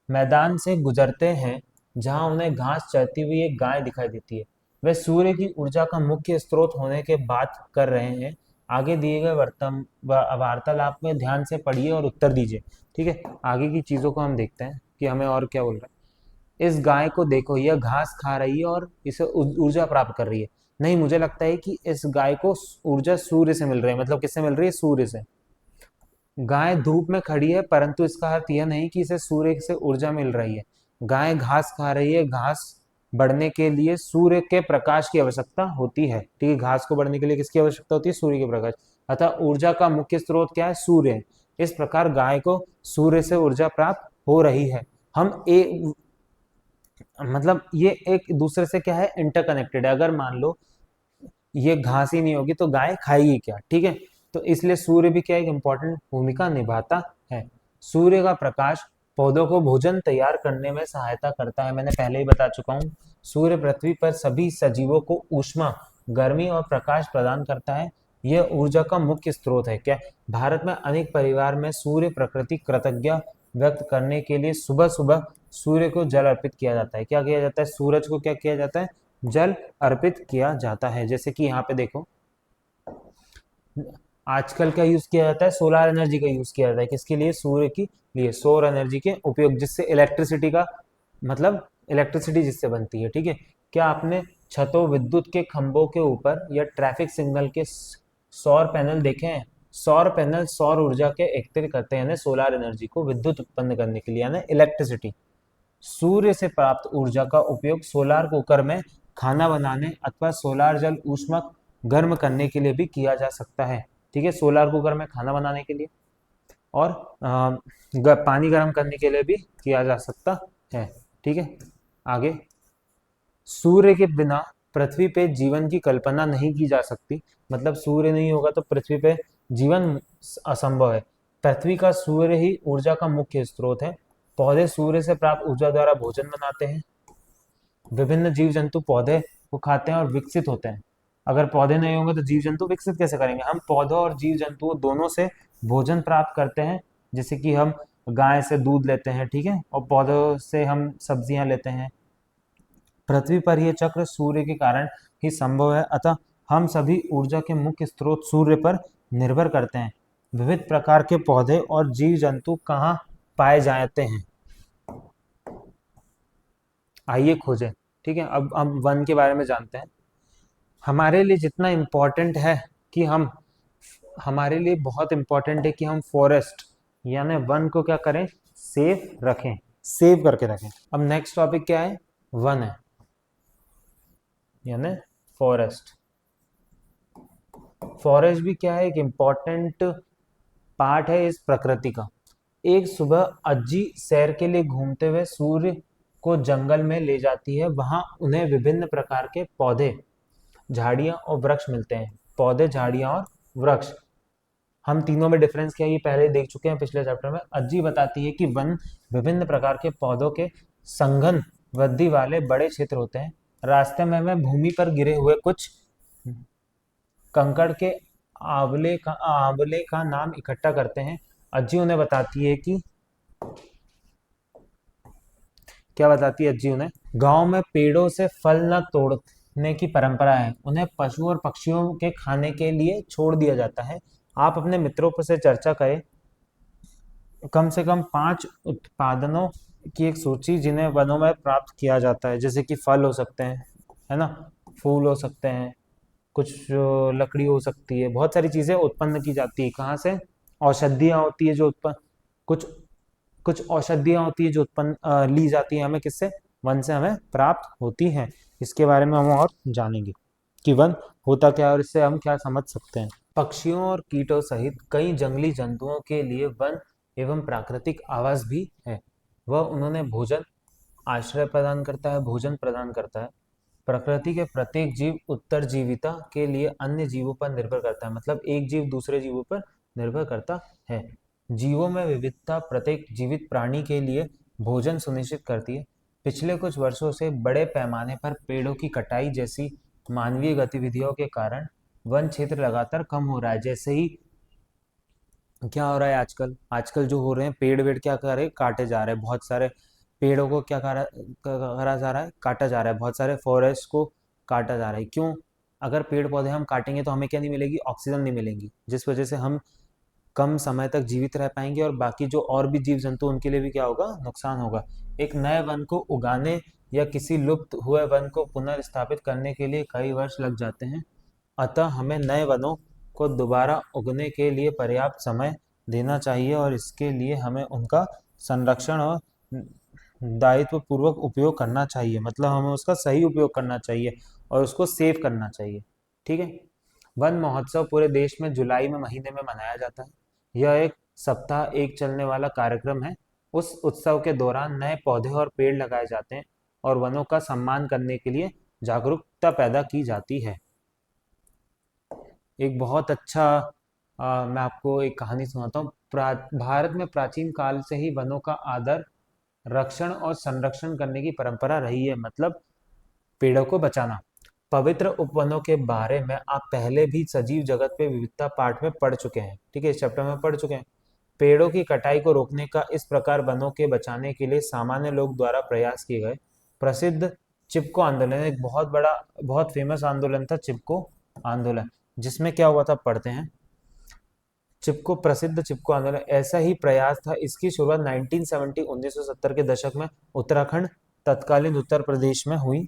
मैदान से गुजरते हैं जहां उन्हें घास चरती हुई एक गाय दिखाई देती है। वे सूर्य की ऊर्जा का मुख्य स्रोत होने के बात कर रहे हैं। आगे दिए गए वार्तालाप में ध्यान से पढ़िए और उत्तर दीजिए। ठीक है, आगे की चीजों को हम देखते हैं कि हमें और क्या बोल रहा है। इस गाय को देखो, यह घास खा रही है और इसे ऊर्जा प्राप्त कर रही है। नहीं, मुझे लगता है कि इस गाय को ऊर्जा सूर्य से मिल रही है। मतलब किससे मिल रही है? सूर्य से। गाय धूप में खड़ी है, परंतु इसका अर्थ यह नहीं कि इसे सूर्य से ऊर्जा मिल रही है। गाय घास खा रही है। घास बढ़ने के लिए सूर्य के प्रकाश की आवश्यकता होती है। ठीक है, घास को बढ़ने के लिए किसकी आवश्यकता होती है? सूर्य के प्रकाश। अतः ऊर्जा का मुख्य स्रोत क्या है? सूर्य है। इस प्रकार गाय को सूर्य से ऊर्जा प्राप्त हो रही है। हम एक, मतलब ये एक दूसरे से क्या है? इंटरकनेक्टेड है। अगर मान लो ये घास ही नहीं होगी तो गाय खाएगी क्या? ठीक है, तो इसलिए सूर्य भी क्या एक इंपॉर्टेंट भूमिका निभाता है। सूर्य का प्रकाश पौधों को भोजन तैयार करने में सहायता करता है। मैंने पहले ही बता चुका हूँ, सूर्य पृथ्वी पर सभी सजीवों को ऊष्मा, गर्मी और प्रकाश प्रदान करता है। यह ऊर्जा का मुख्य स्रोत है। क्या? भारत में अनेक परिवार में सूर्य प्रकृति कृतज्ञता व्यक्त करने के लिए सुबह सुबह सूर्य को जल अर्पित किया जाता है। क्या किया जाता है? सूरज को क्या किया जाता है? जल अर्पित किया जाता है। जैसे कि यहाँ पे देखो, आजकल क्या यूज किया जाता है? सोलर एनर्जी का यूज किया जाता है। किसके लिए? सूर्य के लिए, सौर एनर्जी के उपयोग, जिससे इलेक्ट्रिसिटी का मतलब इलेक्ट्रिसिटी जिससे बनती है। ठीक है, क्या आपने छतों, विद्युत के खंभों के ऊपर या ट्रैफिक सिग्नल के सौर पैनल देखे हैं? सौर पैनल सौर ऊर्जा के एकत्रित करते हैं, यानी सोलर एनर्जी को विद्युत उत्पन्न करने के लिए, यानी इलेक्ट्रिसिटी। सूर्य से प्राप्त ऊर्जा का उपयोग सोलार कुकर में खाना बनाने अथवा सोलार जल ऊष्मा गर्म करने के लिए भी किया जा सकता है। ठीक है, सोलार कुकर में खाना बनाने के लिए और पानी गर्म करने के लिए भी किया जा सकता है। ठीक है, आगे, सूर्य के बिना पृथ्वी पे जीवन की कल्पना नहीं की जा सकती। मतलब सूर्य नहीं होगा तो पृथ्वी पे जीवन असंभव है। पृथ्वी का सूर्य ही ऊर्जा का मुख्य स्रोत है। पौधे सूर्य से प्राप्त ऊर्जा द्वारा भोजन बनाते हैं। विभिन्न जीव जंतु पौधे को खाते हैं और विकसित होते हैं। अगर पौधे नहीं होंगे तो जीव जंतु विकसित कैसे करेंगे? हम पौधों और जीव जंतुओं दोनों से भोजन प्राप्त करते हैं। जैसे कि हम गाय से दूध लेते हैं, ठीक है, और पौधों से हम सब्जियां लेते हैं। पृथ्वी पर यह चक्र सूर्य के कारण ही संभव है। अतः हम सभी ऊर्जा के मुख्य स्रोत सूर्य पर निर्भर करते हैं। विविध प्रकार के पौधे और जीव जंतु कहाँ पाए जाते हैं? आइए खोजें। ठीक है, अब हम वन के बारे में जानते हैं। हमारे लिए जितना इम्पोर्टेंट है कि हम, हमारे लिए बहुत इम्पोर्टेंट है कि हम फॉरेस्ट यानी वन को क्या करें? सेफ रखें, सेव करके रखें। अब नेक्स्ट टॉपिक क्या है? वन है, यानी फॉरेस्ट। फॉरेस्ट भी क्या है? एक इम्पोर्टेंट पार्ट है इस प्रकृति का। एक सुबह अज्जी सैर के लिए घूमते हुए सूर्य को जंगल में ले जाती है। वहां उन्हें विभिन्न प्रकार के पौधे, झाड़ियां और वृक्ष मिलते हैं। पौधे, झाड़ियां और वृक्ष, हम तीनों में डिफरेंस क्या है ये पहले देख चुके हैं पिछले चैप्टर में। अज्जी बताती है कि वन विभिन्न प्रकार के पौधों के संघन वृद्धि वाले बड़े क्षेत्र होते हैं। रास्ते में वे भूमि पर गिरे हुए कुछ कंकड़ के आंवले का नाम इकट्ठा करते हैं। अज्जी उन्हें बताती है कि, क्या बताती है अज्जी उन्हें? गांव में पेड़ों से फल न तोड़ने की परंपरा है। उन्हें पशु और पक्षियों के खाने के लिए छोड़ दिया जाता है। आप अपने मित्रों पर से चर्चा करें कम से कम 5 उत्पादनों की एक सूची जिन्हें वनों में प्राप्त किया जाता है। जैसे कि फल हो सकते हैं, है ना, फूल हो सकते हैं, कुछ लकड़ी हो सकती है, बहुत सारी चीजें उत्पन्न की जाती है। कहाँ से? औषधियाँ होती है जो उत्पन्न, कुछ कुछ औषधियाँ होती है जो उत्पन्न ली जाती है हमें किससे? वन से हमें प्राप्त होती हैं। इसके बारे में हम और जानेंगे कि वन होता क्या है और इससे हम क्या समझ सकते हैं। पक्षियों और कीटों सहित कई जंगली जंतुओं के लिए वन एवं प्राकृतिक आवास भी है। वह उन्होंने भोजन आश्रय प्रदान करता है, भोजन प्रदान करता है। प्रकृति के प्रत्येक जीव उत्तरजीविता के लिए अन्य जीवों पर निर्भर करता है, मतलब एक जीव दूसरे जीवों पर निर्भर करता है। जीवों में विविधता प्रत्येक जीवित प्राणी के लिए भोजन सुनिश्चित करती है। पिछले कुछ वर्षों से बड़े पैमाने पर पेड़ों की कटाई जैसी मानवीय गतिविधियों के कारण वन क्षेत्र लगातार कम हो रहा है। जैसे ही क्या हो रहा है आजकल, आजकल जो हो रहे हैं पेड़ वेड़ क्या कर रहे हैं, काटे जा रहे हैं। बहुत सारे पेड़ों को क्या करा जा रहा है, काटा जा रहा है। बहुत सारे फॉरेस्ट को काटा जा रहा है। क्यों? अगर पेड़ पौधे हम काटेंगे तो हमें क्या नहीं मिलेगी, ऑक्सीजन नहीं मिलेगी, जिस वजह से हम कम समय तक जीवित रह पाएंगे और बाकी जो और भी जीव जंतु उनके लिए भी क्या होगा, नुकसान होगा। एक नए वन को उगाने या किसी लुप्त हुए वन को पुनर्स्थापित करने के लिए कई वर्ष लग जाते हैं। अतः हमें नए वनों को दोबारा उगने के लिए पर्याप्त समय देना चाहिए और इसके लिए हमें उनका संरक्षण और दायित्व पूर्वक उपयोग करना चाहिए। मतलब हमें उसका सही उपयोग करना चाहिए और उसको सेव करना चाहिए। ठीक है। वन महोत्सव पूरे देश में जुलाई में महीने में मनाया जाता है। यह एक सप्ताह एक चलने वाला कार्यक्रम है। उस उत्सव के दौरान नए पौधे और पेड़ लगाए जाते हैं और वनों का सम्मान करने के लिए जागरूकता पैदा की जाती है। एक बहुत अच्छा मैं आपको एक कहानी सुनाता हूँ। भारत में प्राचीन काल से ही वनों का आदर, रक्षण और संरक्षण करने की परंपरा रही है। मतलब पेड़ों को बचाना। पवित्र उपवनों के बारे में आप पहले भी सजीव जगत पे विविधता पाठ में पढ़ चुके हैं। ठीक है, इस चैप्टर में पढ़ चुके हैं। पेड़ों की कटाई को रोकने का इस प्रकार वनों के बचाने के लिए सामान्य लोग द्वारा प्रयास किए गए प्रसिद्ध चिपको आंदोलन, एक बहुत बड़ा बहुत फेमस आंदोलन था चिपको आंदोलन, जिसमें क्या हुआ था पढ़ते हैं। चिपको प्रसिद्ध चिपको आंदोलन ऐसा ही प्रयास था। इसकी शुरुआत 1970 के दशक में उत्तराखंड, तत्कालीन उत्तर प्रदेश में हुई।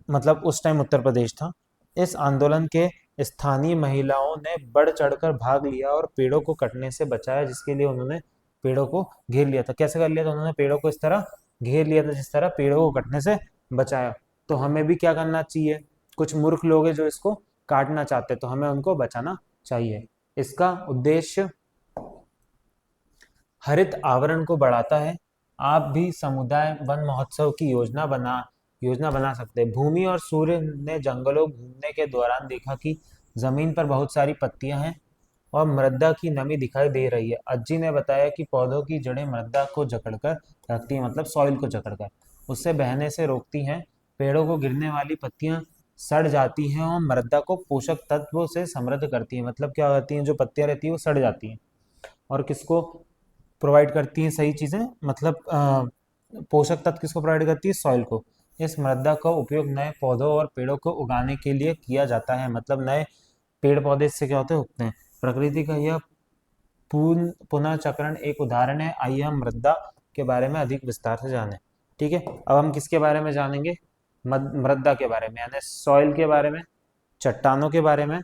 मतलब उस टाइम उत्तर प्रदेश था। इस आंदोलन के स्थानीय महिलाओं ने बढ़ चढ़कर भाग लिया और पेड़ों को कटने से बचाया, जिसके लिए उन्होंने पेड़ों को घेर लिया था। कैसे कर लिया था उन्होंने? पेड़ों को इस तरह घेर लिया था जिस तरह पेड़ों को कटने से बचाया। तो हमें भी क्या करना चाहिए? कुछ मूर्ख लोग हैं जो इसको काटना चाहते हैं, तो हमें उनको बचाना चाहिए। इसका उद्देश्य हरित आवरण को बढ़ाता है। आप भी समुदाय वन महोत्सव की योजना बना सकते हैं। भूमि और सूर्य ने जंगलों घूमने के दौरान देखा कि जमीन पर बहुत सारी पत्तियां हैं और मृदा की नमी दिखाई दे रही है। अज्जी ने बताया कि पौधों की जड़ें मृदा को जकड़कर रखती हैं, मतलब सॉइल को जकड़कर उससे बहने से रोकती हैं। पेड़ों को गिरने वाली पत्तियां सड़ जाती हैं और मृदा को पोषक तत्वों से समृद्ध करती हैं। मतलब क्या होती हैं, जो पत्तियां रहती हैं वो सड़ जाती हैं और किसको प्रोवाइड करती हैं? सही चीजें, मतलब पोषक तत्व किसको प्रोवाइड करती है? सॉइल को। इस मृदा का उपयोग नए पौधों और पेड़ों को उगाने के लिए किया जाता है। मतलब नए पेड़ पौधे इससे क्या होते हैं? उगते हैं। प्रकृति का यह पुनर्चक्रण एक उदाहरण है। आइए हम मृदा के बारे में अधिक विस्तार से जानें। ठीक है, अब हम किसके बारे में जानेंगे? मृदा के बारे में, यानी सॉइल के बारे में, चट्टानों के बारे में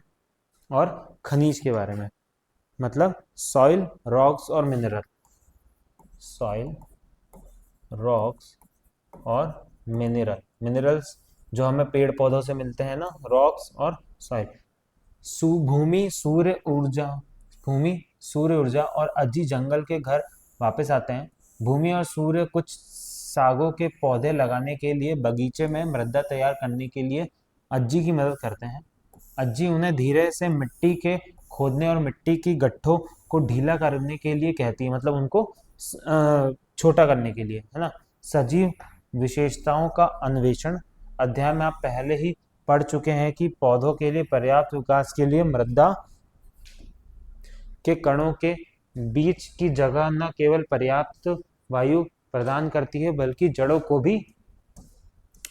और खनिज के बारे में। मतलब सॉइल, रॉक्स और मिनरल। सॉइल, रॉक्स और मिनरल्स जो हमें पेड़ पौधों से मिलते हैं ना, रॉक्स और सॉइल। भूमि सूर्य ऊर्जा और अजी जंगल के घर वापस आते हैं। भूमि और सूर्य कुछ सागों के पौधे लगाने के लिए बगीचे में मृदा तैयार करने के लिए अज्जी की मदद करते हैं। अज्जी उन्हें धीरे से मिट्टी के खोदने और मिट्टी की गट्ठों को ढीला करने के लिए कहती है। मतलब उनको छोटा करने के लिए, है ना। सजीव विशेषताओं का अन्वेषण अध्याय में आप पहले ही पढ़ चुके हैं कि पौधों के लिए पर्याप्त विकास के लिए मृदा के कणों के बीच की जगह न केवल पर्याप्त वायु प्रदान करती है बल्कि जड़ों को भी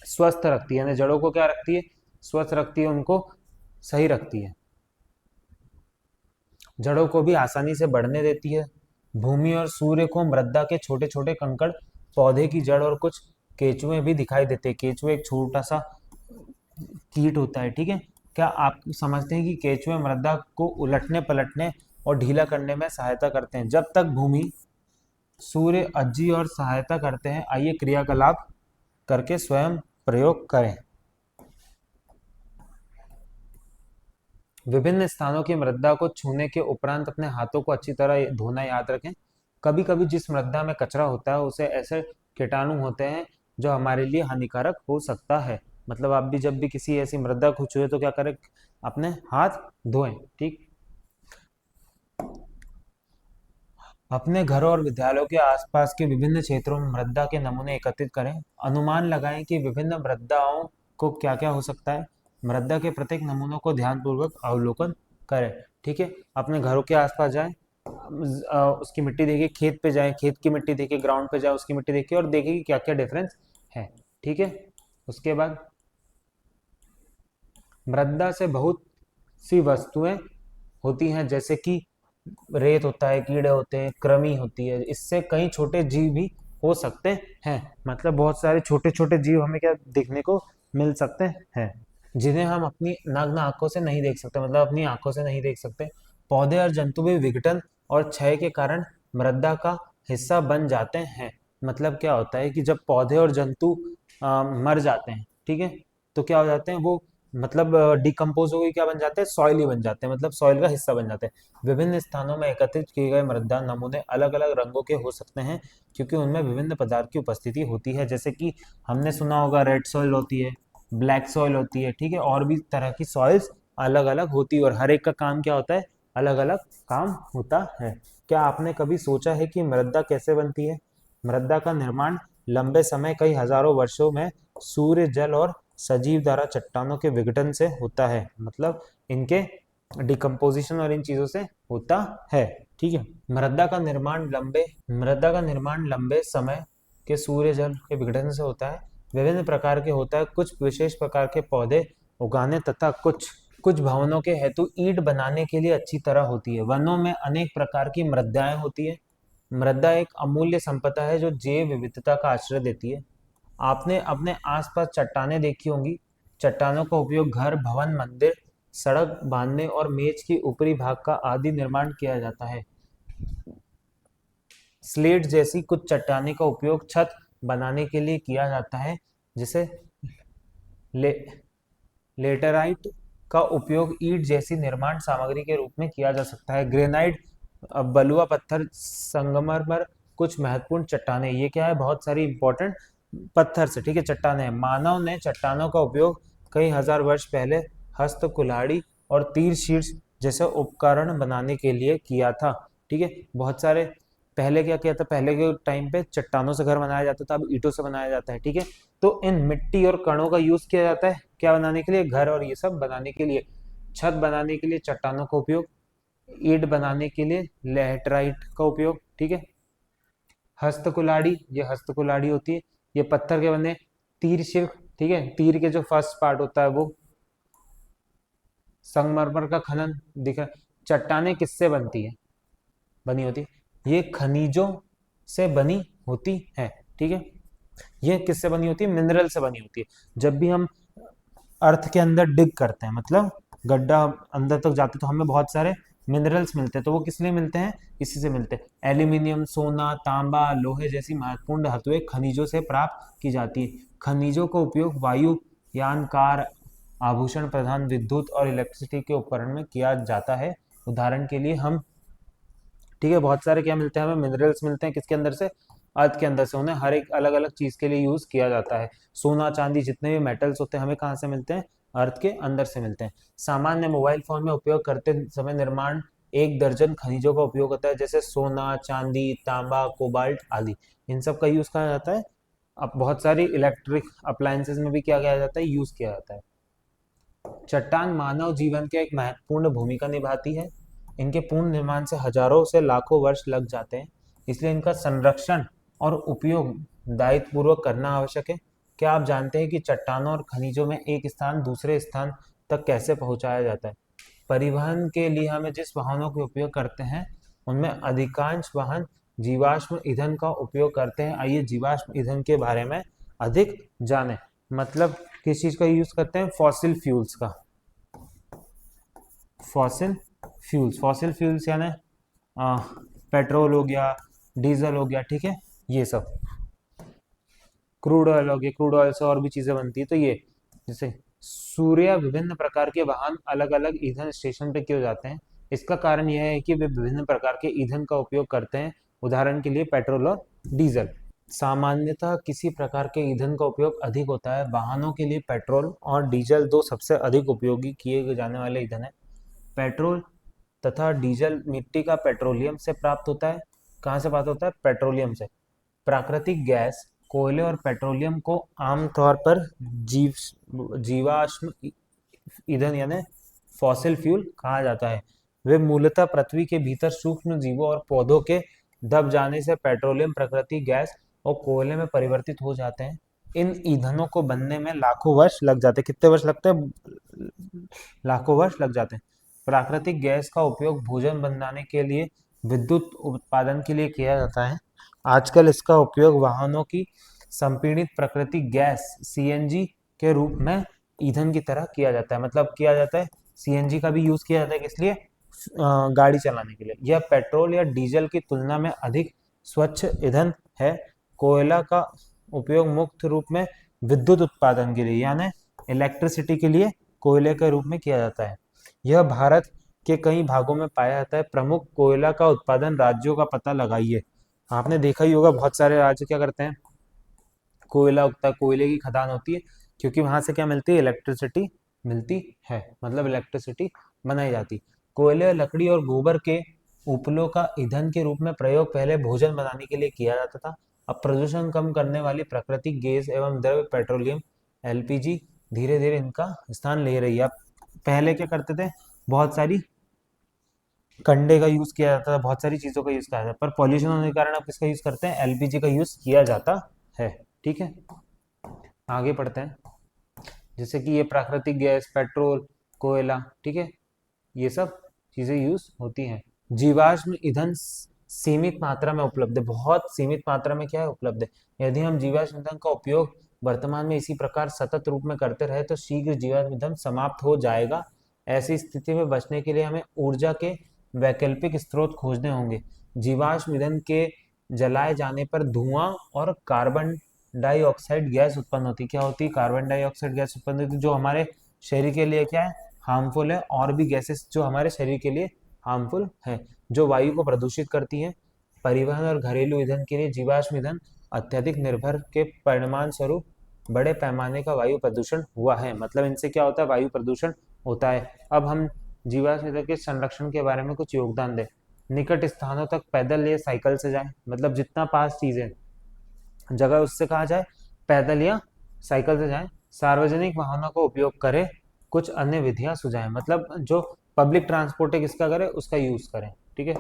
स्वस्थ रखती है। यानी जड़ों को क्या रखती है? स्वस्थ रखती है, उनको सही रखती है, जड़ों को भी आसानी से बढ़ने देती है। भूमि और सूर्य को मृदा के छोटे छोटे कंकड़, पौधे की जड़ और कुछ केचुए भी दिखाई देते हैं। केचुए एक छोटा सा कीट होता है। ठीक है, क्या आप समझते हैं कि केचुए मृदा को उलटने पलटने और ढीला करने में सहायता करते हैं? जब तक भूमि, सूर्य, अज्जी और सहायता करते हैं, आइए क्रियाकलाप करके स्वयं प्रयोग करें। विभिन्न स्थानों की मृदा को छूने के उपरांत अपने हाथों को अच्छी तरह धोना याद रखें। कभी कभी जिस मृदा में कचरा होता है उसे ऐसे कीटाणु होते हैं जो हमारे लिए हानिकारक हो सकता है। मतलब आप भी जब भी किसी ऐसी मृदा को छुए तो क्या करें, अपने हाथ धोएं। ठीक, अपने घरों और विद्यालयों के आसपास के विभिन्न क्षेत्रों में मृदा के नमूने एकत्रित करें। अनुमान लगाएं कि विभिन्न मृदाओं को क्या क्या हो सकता है। मृदा के प्रत्येक नमूनों को ध्यानपूर्वक अवलोकन करें। ठीक है, अपने घरों के आसपास जाएं, उसकी मिट्टी देखिए, खेत पे जाएं, खेत की मिट्टी देखिए, ग्राउंड पे जाए उसकी मिट्टी देखिए और देखिए कि क्या क्या डिफरेंस है। ठीक है, उसके बाद मृदा से बहुत सी वस्तुएं होती हैं, जैसे कि रेत होता है, कीड़े होते हैं, कृमि होती है, इससे कई छोटे जीव भी हो सकते हैं। मतलब बहुत सारे छोटे छोटे जीव हमें क्या देखने को मिल सकते हैं, जिन्हें हम अपनी नग्न आंखों से नहीं देख सकते, मतलब अपनी आंखों से नहीं देख सकते। पौधे और जंतु भी विघटन और क्षय के कारण मृदा का हिस्सा बन जाते हैं। मतलब क्या होता है कि जब पौधे और जंतु मर जाते हैं, ठीक है, तो क्या हो जाते हैं वो, मतलब डिकम्पोज हो गई, क्या बन जाते हैं, सॉइल ही बन जाते हैं, मतलब सॉइल का हिस्सा बन जाते हैं। विभिन्न स्थानों में एकत्रित किए गए मृदा नमूने अलग अलग रंगों के हो सकते हैं, क्योंकि उनमें विभिन्न पदार्थ की उपस्थिति होती है। जैसे कि हमने सुना होगा रेड सॉइल होती है, ब्लैक सॉइल होती है, ठीक है, और भी तरह की सॉइल्स अलग अलग होती है, और हर एक का काम क्या होता है, अलग अलग काम होता है। क्या आपने कभी सोचा है कि मृदा कैसे बनती है? मृदा का निर्माण लंबे समय, कई हजारों वर्षों में सूर्य, जल और सजीव द्वारा चट्टानों के विघटन से होता है। मतलब इनके डिकम्पोजिशन और इन चीजों से होता है। ठीक है, मृदा का निर्माण लंबे समय के सूर्य जल के विघटन से होता है। विभिन्न प्रकार के होता है, कुछ विशेष प्रकार के पौधे उगाने तथा कुछ कुछ भवनों के हेतु ईंट बनाने के लिए अच्छी तरह होती है। वनों में अनेक प्रकार की मृदाएं होती है। मृदा एक अमूल्य संपदा है जो जैव विविधता का आश्रय देती है। आपने अपने आसपास चट्टानें देखी होंगी। चट्टानों का उपयोग घर, भवन, मंदिर, सड़क बांधने और मेज की ऊपरी भाग का आदि निर्माण किया जाता है। स्लेट जैसी कुछ चट्टाने का उपयोग छत बनाने के लिए किया जाता है, जिसे ले, लेटेराइट का उपयोग ईंट जैसी निर्माण सामग्री के रूप में किया जा सकता है। ग्रेनाइट, बलुआ पत्थर, संगमरमर कुछ महत्वपूर्ण चट्टाने, ये क्या है, बहुत सारी इंपॉर्टेंट पत्थर से, ठीक है, चट्टाने हैं। मानव ने चट्टानों का उपयोग कई हजार वर्ष पहले हस्त, कुल्हाड़ी और तीर शीर्ष जैसे उपकरण बनाने के लिए किया था। ठीक है, बहुत सारे, पहले क्या किया था, पहले के टाइम पे चट्टानों से घर बनाया जाता था, अब ईंटों से बनाया जाता है। ठीक है, तो इन मिट्टी और कणों का यूज किया जाता है क्या बनाने के लिए, घर और ये सब बनाने के लिए। छत बनाने के लिए चट्टानों का उपयोग, ईंट बनाने के लिए लैटराइट का उपयोग। ठीक है, हस्तकुल्हाड़ी, ये हस्तकुल्हाड़ी होती है, ये पत्थर के बने। तीर शिल्प, ठीक है, तीर के जो फर्स्ट पार्ट होता है वो। संगमरमर का खनन दिखा। चट्टाने किससे बनती है, बनी होती है, ये खनिजों से बनी होती है। ठीक है, ये किससे बनी होती है, मिनरल से बनी होती है। जब भी हम अर्थ के अंदर डिग करते हैं, मतलब गड्ढा अंदर तक जाते, तो हमें बहुत सारे मिनरल्स मिलते हैं, तो वो किस लिए मिलते हैं, इसी से मिलते हैं। एल्यूमिनियम, सोना, तांबा, लोहे जैसी महत्वपूर्ण धातुएं खनिजों से प्राप्त की जाती है। खनिजों का उपयोग वायु यान, कार, आभूषण प्रधान, विद्युत और इलेक्ट्रिसिटी के उपकरण में किया जाता है। उदाहरण के लिए हम, ठीक है, बहुत सारे क्या मिलते हैं हमें, मिनरल्स मिलते हैं, किसके अंदर से, अर्थ के अंदर से। उन्हें हर एक अलग अलग चीज के लिए यूज किया जाता है। सोना, चांदी, जितने भी मेटल्स होते हैं हमें कहाँ से मिलते हैं, अर्थ के अंदर से मिलते हैं। सामान्य मोबाइल फोन में उपयोग करते समय निर्माण 1 दर्जन खनिजों का उपयोग होता है, जैसे सोना, चांदी, तांबा, कोबाल्ट आदि। इन सब का यूज कहा जाता है। अब बहुत सारी इलेक्ट्रिक अप्लायंसेस में भी क्या किया जाता है, यूज किया जाता है। चट्टान मानव जीवन के एक महत्वपूर्ण भूमिका निभाती है। इनके पूर्ण निर्माण से हजारों से लाखों वर्ष लग जाते हैं, इसलिए इनका संरक्षण और उपयोग दायित्वपूर्वक करना आवश्यक है। क्या आप जानते हैं कि चट्टानों और खनिजों में एक स्थान दूसरे स्थान तक कैसे पहुंचाया जाता है? परिवहन के लिए हमें जिस वाहनों का उपयोग करते हैं, उनमें अधिकांश वाहन जीवाश्म ईंधन का उपयोग करते हैं। आइए जीवाश्म ईंधन के बारे में अधिक जाने। मतलब किस चीज का यूज करते हैं, फॉसिल फ्यूल्स का। फॉसिल फ्यूल्स यानी पेट्रोल हो गया, डीजल हो गया, ठीक है, ये सब। क्रूड ऑयल हो गया, क्रूड ऑयल से और भी चीजें बनती है, तो ये जैसे सूर्य, विभिन्न प्रकार के वाहन अलग अलग ईंधन स्टेशन पे क्यों जाते हैं? इसका कारण यह है कि वे विभिन्न प्रकार के ईंधन का उपयोग करते हैं उदाहरण के लिए पेट्रोल और डीजल। सामान्यतः किसी प्रकार के ईंधन का उपयोग अधिक होता है। वाहनों के लिए पेट्रोल और डीजल दो सबसे अधिक उपयोगी किए जाने वाले ईंधन है। पेट्रोल तथा डीजल मिट्टी का पेट्रोलियम से प्राप्त होता है। कहाँ से प्राप्त होता है? पेट्रोलियम से। प्राकृतिक गैस कोयले और पेट्रोलियम को आमतौर पर जीवाश्म ईंधन यानी फॉसिल फ्यूल कहा जाता है। वे मूलतः पृथ्वी के भीतर सूक्ष्म जीवों और पौधों के दब जाने से पेट्रोलियम, प्राकृतिक गैस और कोयले में परिवर्तित हो जाते हैं। इन ईंधनों को बनने में लाखों वर्ष लग जाते हैं। कितने वर्ष लगते हैं? लाखों वर्ष लग जाते हैं। प्राकृतिक गैस का उपयोग भोजन बनाने के लिए, विद्युत उत्पादन के लिए किया जाता है। आजकल इसका उपयोग वाहनों की संपीड़ित प्राकृतिक गैस सीएनजी के रूप में ईंधन की तरह किया जाता है। मतलब किया जाता है, सीएनजी का भी यूज किया जाता है, किस लिए? गाड़ी चलाने के लिए। यह पेट्रोल या डीजल की तुलना में अधिक स्वच्छ ईंधन है। कोयला का उपयोग मुख्य रूप में विद्युत उत्पादन के लिए यानी इलेक्ट्रिसिटी के लिए कोयले के रूप में किया जाता है। यह भारत के कई भागों में पाया जाता है। प्रमुख कोयला का उत्पादन राज्यों का पता लगाइए। आपने देखा ही होगा, बहुत सारे राज्य क्या करते हैं? कोयला उगता है, कोयले की खदान होती है, क्योंकि वहां से क्या मिलती है? इलेक्ट्रिसिटी मिलती है, मतलब इलेक्ट्रिसिटी बनाई जाती। कोयले, लकड़ी और गोबर के उपलों का ईंधन के रूप में प्रयोग पहले भोजन बनाने के लिए किया जाता था। अब प्रदूषण कम करने वाली प्राकृतिक गैस एवं द्रव पेट्रोलियम एलपीजी धीरे धीरे इनका स्थान ले रही है। अब पहले क्या करते थे? बहुत सारी कंडे का यूज किया जाता था, बहुत सारी चीजों का यूज किया जाता था, पर पॉल्यूशन होने के कारण अब किसका यूज करते हैं? एलपीजी का यूज किया जाता है। ठीक है, आगे पढ़ते हैं। जैसे कि ये प्राकृतिक गैस, पेट्रोल, कोयला, ठीक है, ये सब चीजें यूज होती हैं। जीवाश्म ईंधन सीमित मात्रा में उपलब्ध है, बहुत सीमित मात्रा में क्या है? उपलब्ध है। यदि हम जीवाश्म ईंधन का उपयोग वर्तमान में इसी प्रकार सतत रूप में करते रहे तो शीघ्र जीवाश्म ईंधन समाप्त हो जाएगा। ऐसी स्थिति में बचने के लिए हमें ऊर्जा के वैकल्पिक स्रोत खोजने होंगे। जीवाश्म ईंधन के जलाए जाने पर धुआं और कार्बन डाइऑक्साइड गैस उत्पन्न होती। क्या होती? कार्बन डाइऑक्साइड गैस उत्पन्न होती, जो हमारे शरीर के लिए क्या है? हार्मफुल है। और भी गैसेस जो हमारे शरीर के लिए हार्मफुल है, जो वायु को प्रदूषित करती हैं। परिवहन और घरेलू ईंधन के लिए जीवाश्म ईंधन अत्यधिक निर्भर के परिणाम स्वरूप बड़े पैमाने का वायु प्रदूषण हुआ है। मतलब इनसे क्या होता है? वायु प्रदूषण होता है। अब हम जीवाश्म ईंधन के संरक्षण के बारे में कुछ योगदान दें। निकट स्थानों तक पैदल या साइकिल से जाएं, मतलब जितना पास चीजें जगह उससे कहा जाए पैदल या साइकिल से जाएं। सार्वजनिक वाहनों का उपयोग करें। कुछ अन्य विधियां सुझाएं, मतलब जो पब्लिक ट्रांसपोर्ट है किसका करें? उसका यूज करें। ठीक है।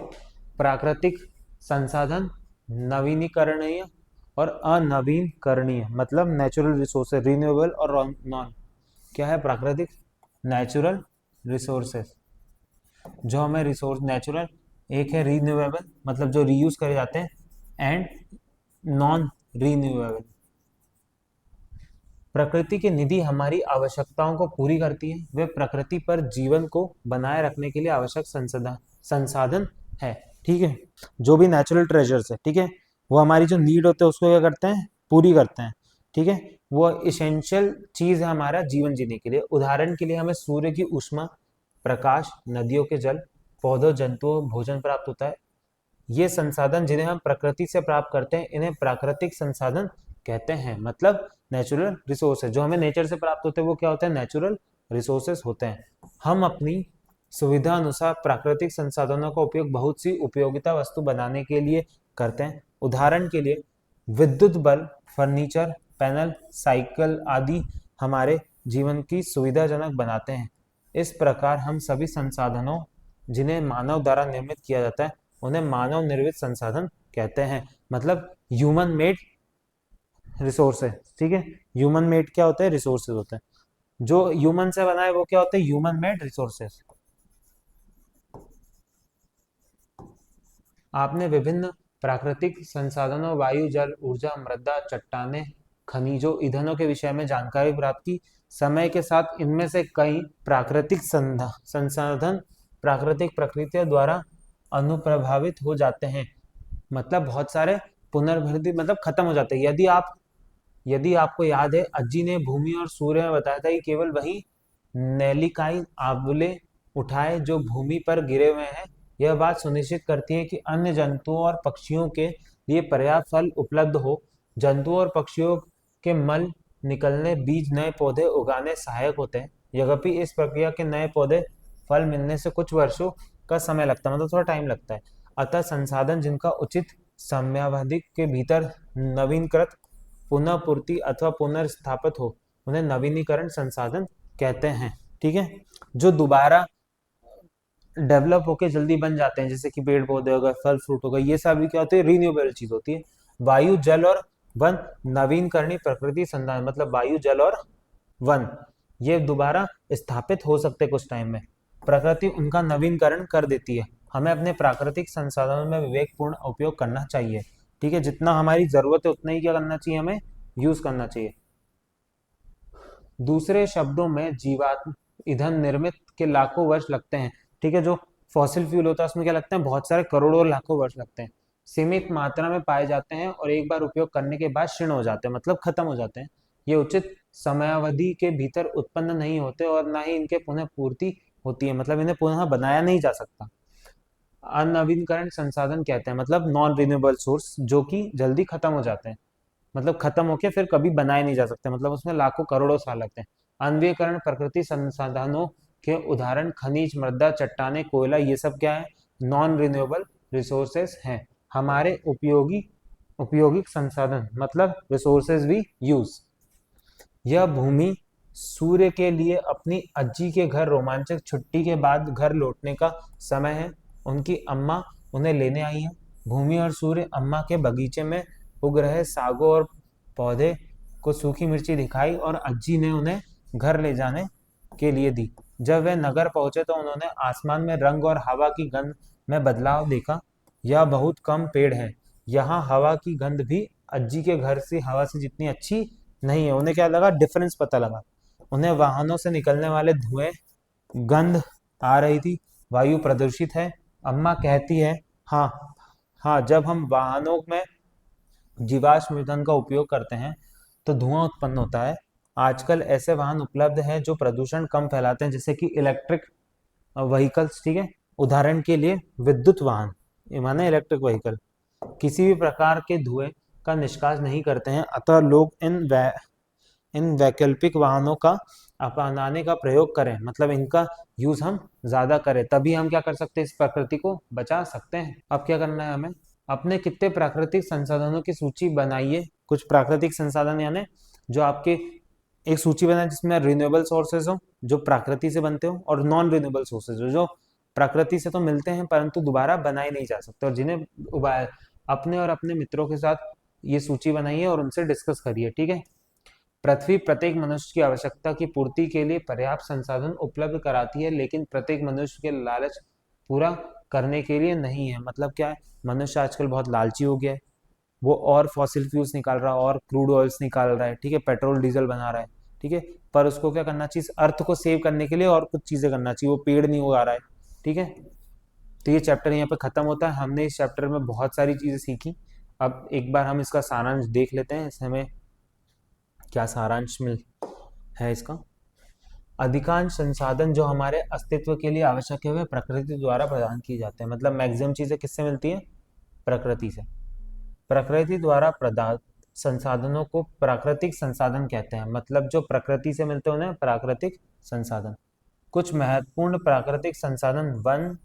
प्राकृतिक संसाधन नवीनीकरणीय और अनवीनकरणीय, मतलब नेचुरल रिसोर्सेज, रिन्यूएबल और नॉन। क्या है प्राकृतिक? नेचुरल रिसोर्सेज, जो हमें रिसोर्स नेचुरल, एक है रिन्यूएबल मतलब जो रीयूज करे जाते हैं, एंड नॉन रिन्यूएबल। प्रकृति की निधि हमारी आवश्यकताओं को पूरी करती है। वे प्रकृति पर जीवन को बनाए रखने के लिए आवश्यक संसाधन है। ठीक है, जो भी नेचुरल ट्रेजर्स है, ठीक है, वो हमारी जो नीड होते हैं उसको क्या करते हैं? पूरी करते हैं। ठीक है, वो इसेंशियल चीज है हमारा जीवन जीने के लिए। उदाहरण के लिए हमें सूर्य की ऊष्मा, प्रकाश, नदियों के जल, पौधों, जंतुओं, भोजन प्राप्त होता है। ये संसाधन जिन्हें हम प्रकृति से प्राप्त करते हैं इन्हें प्राकृतिक संसाधन कहते हैं। मतलब नेचुरल रिसोर्सेज जो हमें नेचर से प्राप्त होते हैं वो क्या होते हैं? नेचुरल रिसोर्सेज होते हैं। हम अपनी सुविधा अनुसार प्राकृतिक संसाधनों का उपयोग बहुत सी उपयोगिता वस्तु बनाने के लिए करते हैं। उदाहरण के लिए विद्युत बल्ब, फर्नीचर, पैनल, साइकिल आदि हमारे जीवन की सुविधाजनक बनाते हैं। इस प्रकार हम सभी संसाधनों जिन्हें मानव द्वारा निर्मित किया जाता है उन्हें मानव निर्मित संसाधन कहते हैं। मतलब ह्यूमन मेड रिसोर्सेज। ठीक है, ह्यूमन मेड क्या होते हैं? रिसोर्सेज होते हैं। जो ह्यूमन से बना है वो क्या होते हैं? Human made resources. आपने विभिन्न प्राकृतिक संसाधनों, वायु, जल, ऊर्जा, मृदा, चट्टाने, खनिजों, ईंधनों के विषय में जानकारी प्राप्त की। समय के साथ इनमें से कई प्राकृतिक संसाधन प्राकृतिक प्रकृतियों द्वारा अनुप्रभावित हो जाते हैं। मतलब बहुत सारे पुनर्भृति मतलब खत्म हो जाते हैं। यदि आपको याद है, अज्जी ने भूमि और सूर्य में बताया था कि केवल वही नैलिकाई आंवले उठाए जो भूमि पर गिरे हुए हैं यह बात सुनिश्चित करती है कि अन्य जंतुओं और पक्षियों के लिए पर्याप्त फल उपलब्ध हो। जंतुओं और पक्षियों के मल निकलने बीज नए पौधे उगाने सहायक होते हैं। यद्यपि इस प्रक्रिया के नए पौधे फल मिलने से कुछ वर्षों का समय लगता है, मतलब थोड़ा टाइम लगता है। अतः संसाधन जिनका उचित समयावधि के भीतर नवीनकृत, पुनः पूर्ति अथवा पुनर्स्थापित हो, उन्हें नवीनीकरण संसाधन कहते हैं। ठीक है, जो दोबारा डेवलप होके जल्दी बन जाते हैं, जैसे कि पेड़ पौधे हो गए, फल फ्रूट हो गए, ये सब क्या होती है, रिन्यूएबल चीज होती है। वायु, जल और वन नवीनकरणीय प्रकृति संसाधन, मतलब वायु, जल और वन ये दोबारा स्थापित हो सकते कुछ टाइम में। प्रकृति उनका नवीनकरण कर देती है। हमें अपने प्राकृतिक संसाधनों में विवेकपूर्ण उपयोग करना चाहिए। ठीक है, जितना हमारी जरूरत है उतना ही क्या करना चाहिए, हमें यूज करना चाहिए। दूसरे शब्दों में जीवात्म ईंधन निर्मित के लाखों वर्ष लगते हैं। ठीक है, जो फॉसिल फ्यूल होता है उसमें क्या लगते हैं, बहुत सारे करोड़ों और लाखों वर्ष लगते हैं। सीमित मात्रा में पाए जाते हैं और एक बार उपयोग करने के बाद क्षीण हो जाते हैं, मतलब खत्म हो जाते हैं। ये उचित समयावधि के भीतर उत्पन्न नहीं होते और ना ही इनके पुनः पूर्ति होती है, मतलब इन्हें पुनः बनाया नहीं जा सकता। अनवीनकरण संसाधन कहते हैं, मतलब नॉन रिन्यूएबल सोर्स, जो कि जल्दी खत्म हो जाते हैं, मतलब खत्म होके फिर कभी बनाए नहीं जा सकते, मतलब उसमें लाखों करोड़ों साल लगते हैं। अन्वीकरण प्रकृति संसाधनों के उदाहरण खनिज, मृदा, चट्टाने, कोयला, ये सब क्या है, नॉन रिन्यूएबल रिसोर्सेस हैं। हमारे उपयोगिक संसाधन, मतलब रिसोर्सेज वी यूज। यह भूमि सूर्य के लिए अपनी अज्जी के घर रोमांचक छुट्टी के बाद घर लौटने का समय है। उनकी अम्मा उन्हें लेने आई है। भूमि और सूर्य अम्मा के बगीचे में उग रहे सागों और पौधे को सूखी मिर्ची दिखाई और अज्जी ने उन्हें घर ले जाने के लिए दी। जब वे नगर पहुंचे तो उन्होंने आसमान में रंग और हवा की गंध में बदलाव देखा। यह बहुत कम पेड़ है। यहाँ हवा की गंध भी अज्जी के घर से हवा से जितनी अच्छी नहीं है। उन्हें क्या लगा, डिफरेंस पता लगा। उन्हें वाहनों से निकलने वाले धुएं, गंध आ रही थी, वायु प्रदूषित है। अम्मा कहती है, हाँ हाँ, जब हम वाहनों में जीवाश्म ईंधन का उपयोग करते हैं तो धुआं उत्पन्न होता है। आजकल ऐसे वाहन उपलब्ध हैं जो प्रदूषण कम फैलाते हैं, जैसे कि इलेक्ट्रिक व्हीकल्स। ठीक है, उदाहरण के लिए विद्युत वाहन, ये माने इलेक्ट्रिक व्हीकल, किसी भी प्रकार के धुएं का निष्कास नहीं करते हैं। अतः लोग इन वैकल्पिक वाहनों का अपनाने का प्रयोग करें, मतलब इनका यूज हम ज्यादा करें, तभी हम क्या कर सकते हैं, इस प्रकृति को बचा सकते हैं। अब क्या करना है हमें, अपने कितने प्राकृतिक संसाधनों की सूची बनाइए। कुछ प्राकृतिक संसाधन यानी जो आपके एक सूची बनाए जिसमें रिन्यूएबल सोर्सेज हो, जो प्रकृति से बनते हो, और नॉन रिन्यूएबल सोर्सेज हो, जो प्रकृति से तो मिलते हैं परंतु दोबारा बनाए नहीं जा सकते, और जिन्हें अपने और अपने मित्रों के साथ ये सूची बनाइए और उनसे डिस्कस करिए। ठीक है, पृथ्वी प्रत्येक मनुष्य की आवश्यकता की पूर्ति के लिए पर्याप्त संसाधन उपलब्ध कराती है, लेकिन प्रत्येक मनुष्य के लालच पूरा करने के लिए नहीं है। मतलब क्या है, मनुष्य आजकल बहुत लालची हो गया है। वो और फॉसिल फ्यूल्स निकाल रहा है और क्रूड ऑयल्स निकाल रहा है। ठीक है, पेट्रोल डीजल बना रहा है। ठीक है, पर उसको क्या करना चाहिए, अर्थ को सेव करने के लिए और कुछ चीजें करना चाहिए। वो पेड़ नहीं उगा रहा है। ठीक है, तो ये चैप्टर यहाँ पे खत्म होता है। हमने इस चैप्टर में बहुत सारी चीजें सीखी। अब एक बार हम इसका सारांश देख लेते हैं, इसमें हमें क्या सारांश मिल है इसका। अधिकांश संसाधन जो हमारे अस्तित्व के लिए आवश्यक है वे प्रकृति द्वारा प्रदान किए जाते हैं। मतलब मैक्सिमम चीजें किससे मिलती है, प्रकृति से। प्रकृति द्वारा प्रदान संसाधनों को प्राकृतिक संसाधन कहते हैं, मतलब जो प्रकृति से मिलते हैं उन्हें प्राकृतिक संसाधन। कुछ महत्वपूर्ण प्राकृतिक संसाधन वन,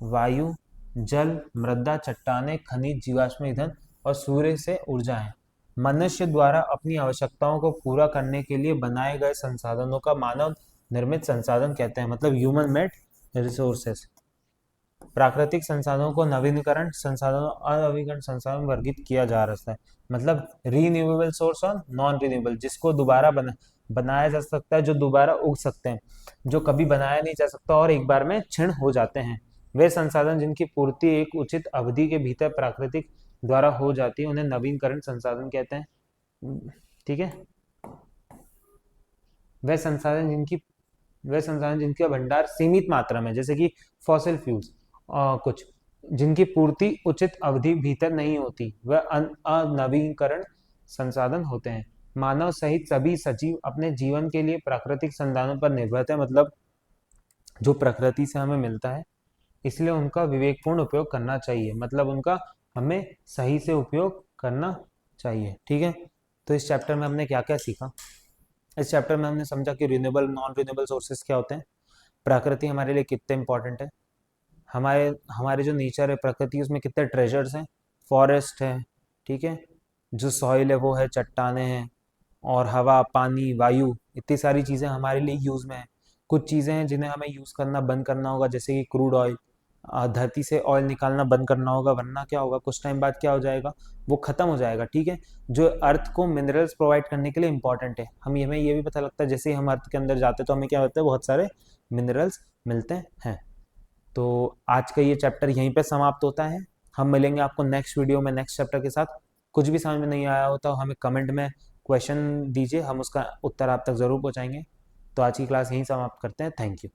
वायु, जल, मृदा, चट्टाने, खनिज, जीवाश्म ईंधन और सूर्य से ऊर्जा है। मनुष्य द्वारा अपनी आवश्यकताओं को पूरा करने के लिए बनाए गए संसाधनों का मानव निर्मित संसाधन कहते हैं, मतलब ह्यूमन मेड रिसोर्सेस। प्राकृतिक संसाधनों को नवीनीकरण संसाधनों और अनवीकरण संसाधनों में वर्गीकृत किया जा रहा है, मतलब रीन्यूएबल सोर्स और नॉन रिन्यूएबल, जिसको दोबारा बनाया जा सकता है, जो दोबारा उग सकते हैं, जो कभी बनाया नहीं जा सकता और एक बार में क्षीण हो जाते हैं। वे संसाधन जिनकी पूर्ति एक उचित अवधि के भीतर प्राकृतिक द्वारा हो जाती है उन्हें नवीनकरण संसाधन कहते हैं। ठीक है, वे संसाधन जिनका भंडार सीमित मात्रा में, जैसे कि फॉसिल फ्यूल्स, कुछ जिनकी पूर्ति उचित अवधि भीतर नहीं होती, वह अनवीकरण संसाधन होते हैं। मानव सहित सभी सजीव अपने जीवन के लिए प्राकृतिक संसाधनों पर निर्भर है, मतलब जो प्रकृति से हमें मिलता है इसलिए उनका विवेकपूर्ण उपयोग करना चाहिए, मतलब उनका हमें सही से उपयोग करना चाहिए। ठीक है, तो इस चैप्टर में हमने क्या क्या सीखा? इस चैप्टर में हमने समझा कि रिन्यूएबल नॉन रिन्यूएबल सोर्सेज क्या होते हैं, प्रकृति हमारे लिए कितने इंपॉर्टेंट है, हमारे हमारे जो नेचर है प्रकृति उसमें कितने ट्रेजर्स हैं, फॉरेस्ट है, ठीक है, जो सॉइल है वो है, चट्टाने हैं, और हवा, पानी, वायु, इतनी सारी चीज़ें हमारे लिए यूज़ में है। कुछ चीज़ें हैं जिन्हें हमें यूज़ करना बंद करना होगा, जैसे कि क्रूड ऑयल, धरती से ऑयल निकालना बंद करना होगा, वरना क्या होगा, कुछ टाइम बाद क्या हो जाएगा, वो ख़त्म हो जाएगा। ठीक है, जो अर्थ को मिनरल्स प्रोवाइड करने के लिए इंपॉर्टेंट है, हमें ये भी पता लगता है जैसे ही हम अर्थ के अंदर जाते हैं तो हमें क्या होता है, बहुत सारे मिनरल्स मिलते हैं। तो आज का ये चैप्टर यहीं पे समाप्त होता है। हम मिलेंगे आपको नेक्स्ट वीडियो में नेक्स्ट चैप्टर के साथ। कुछ भी समझ में नहीं आया हो तो हमें कमेंट में क्वेश्चन दीजिए, हम उसका उत्तर आप तक ज़रूर पहुंचाएंगे। तो आज की क्लास यहीं समाप्त करते हैं। Thank you.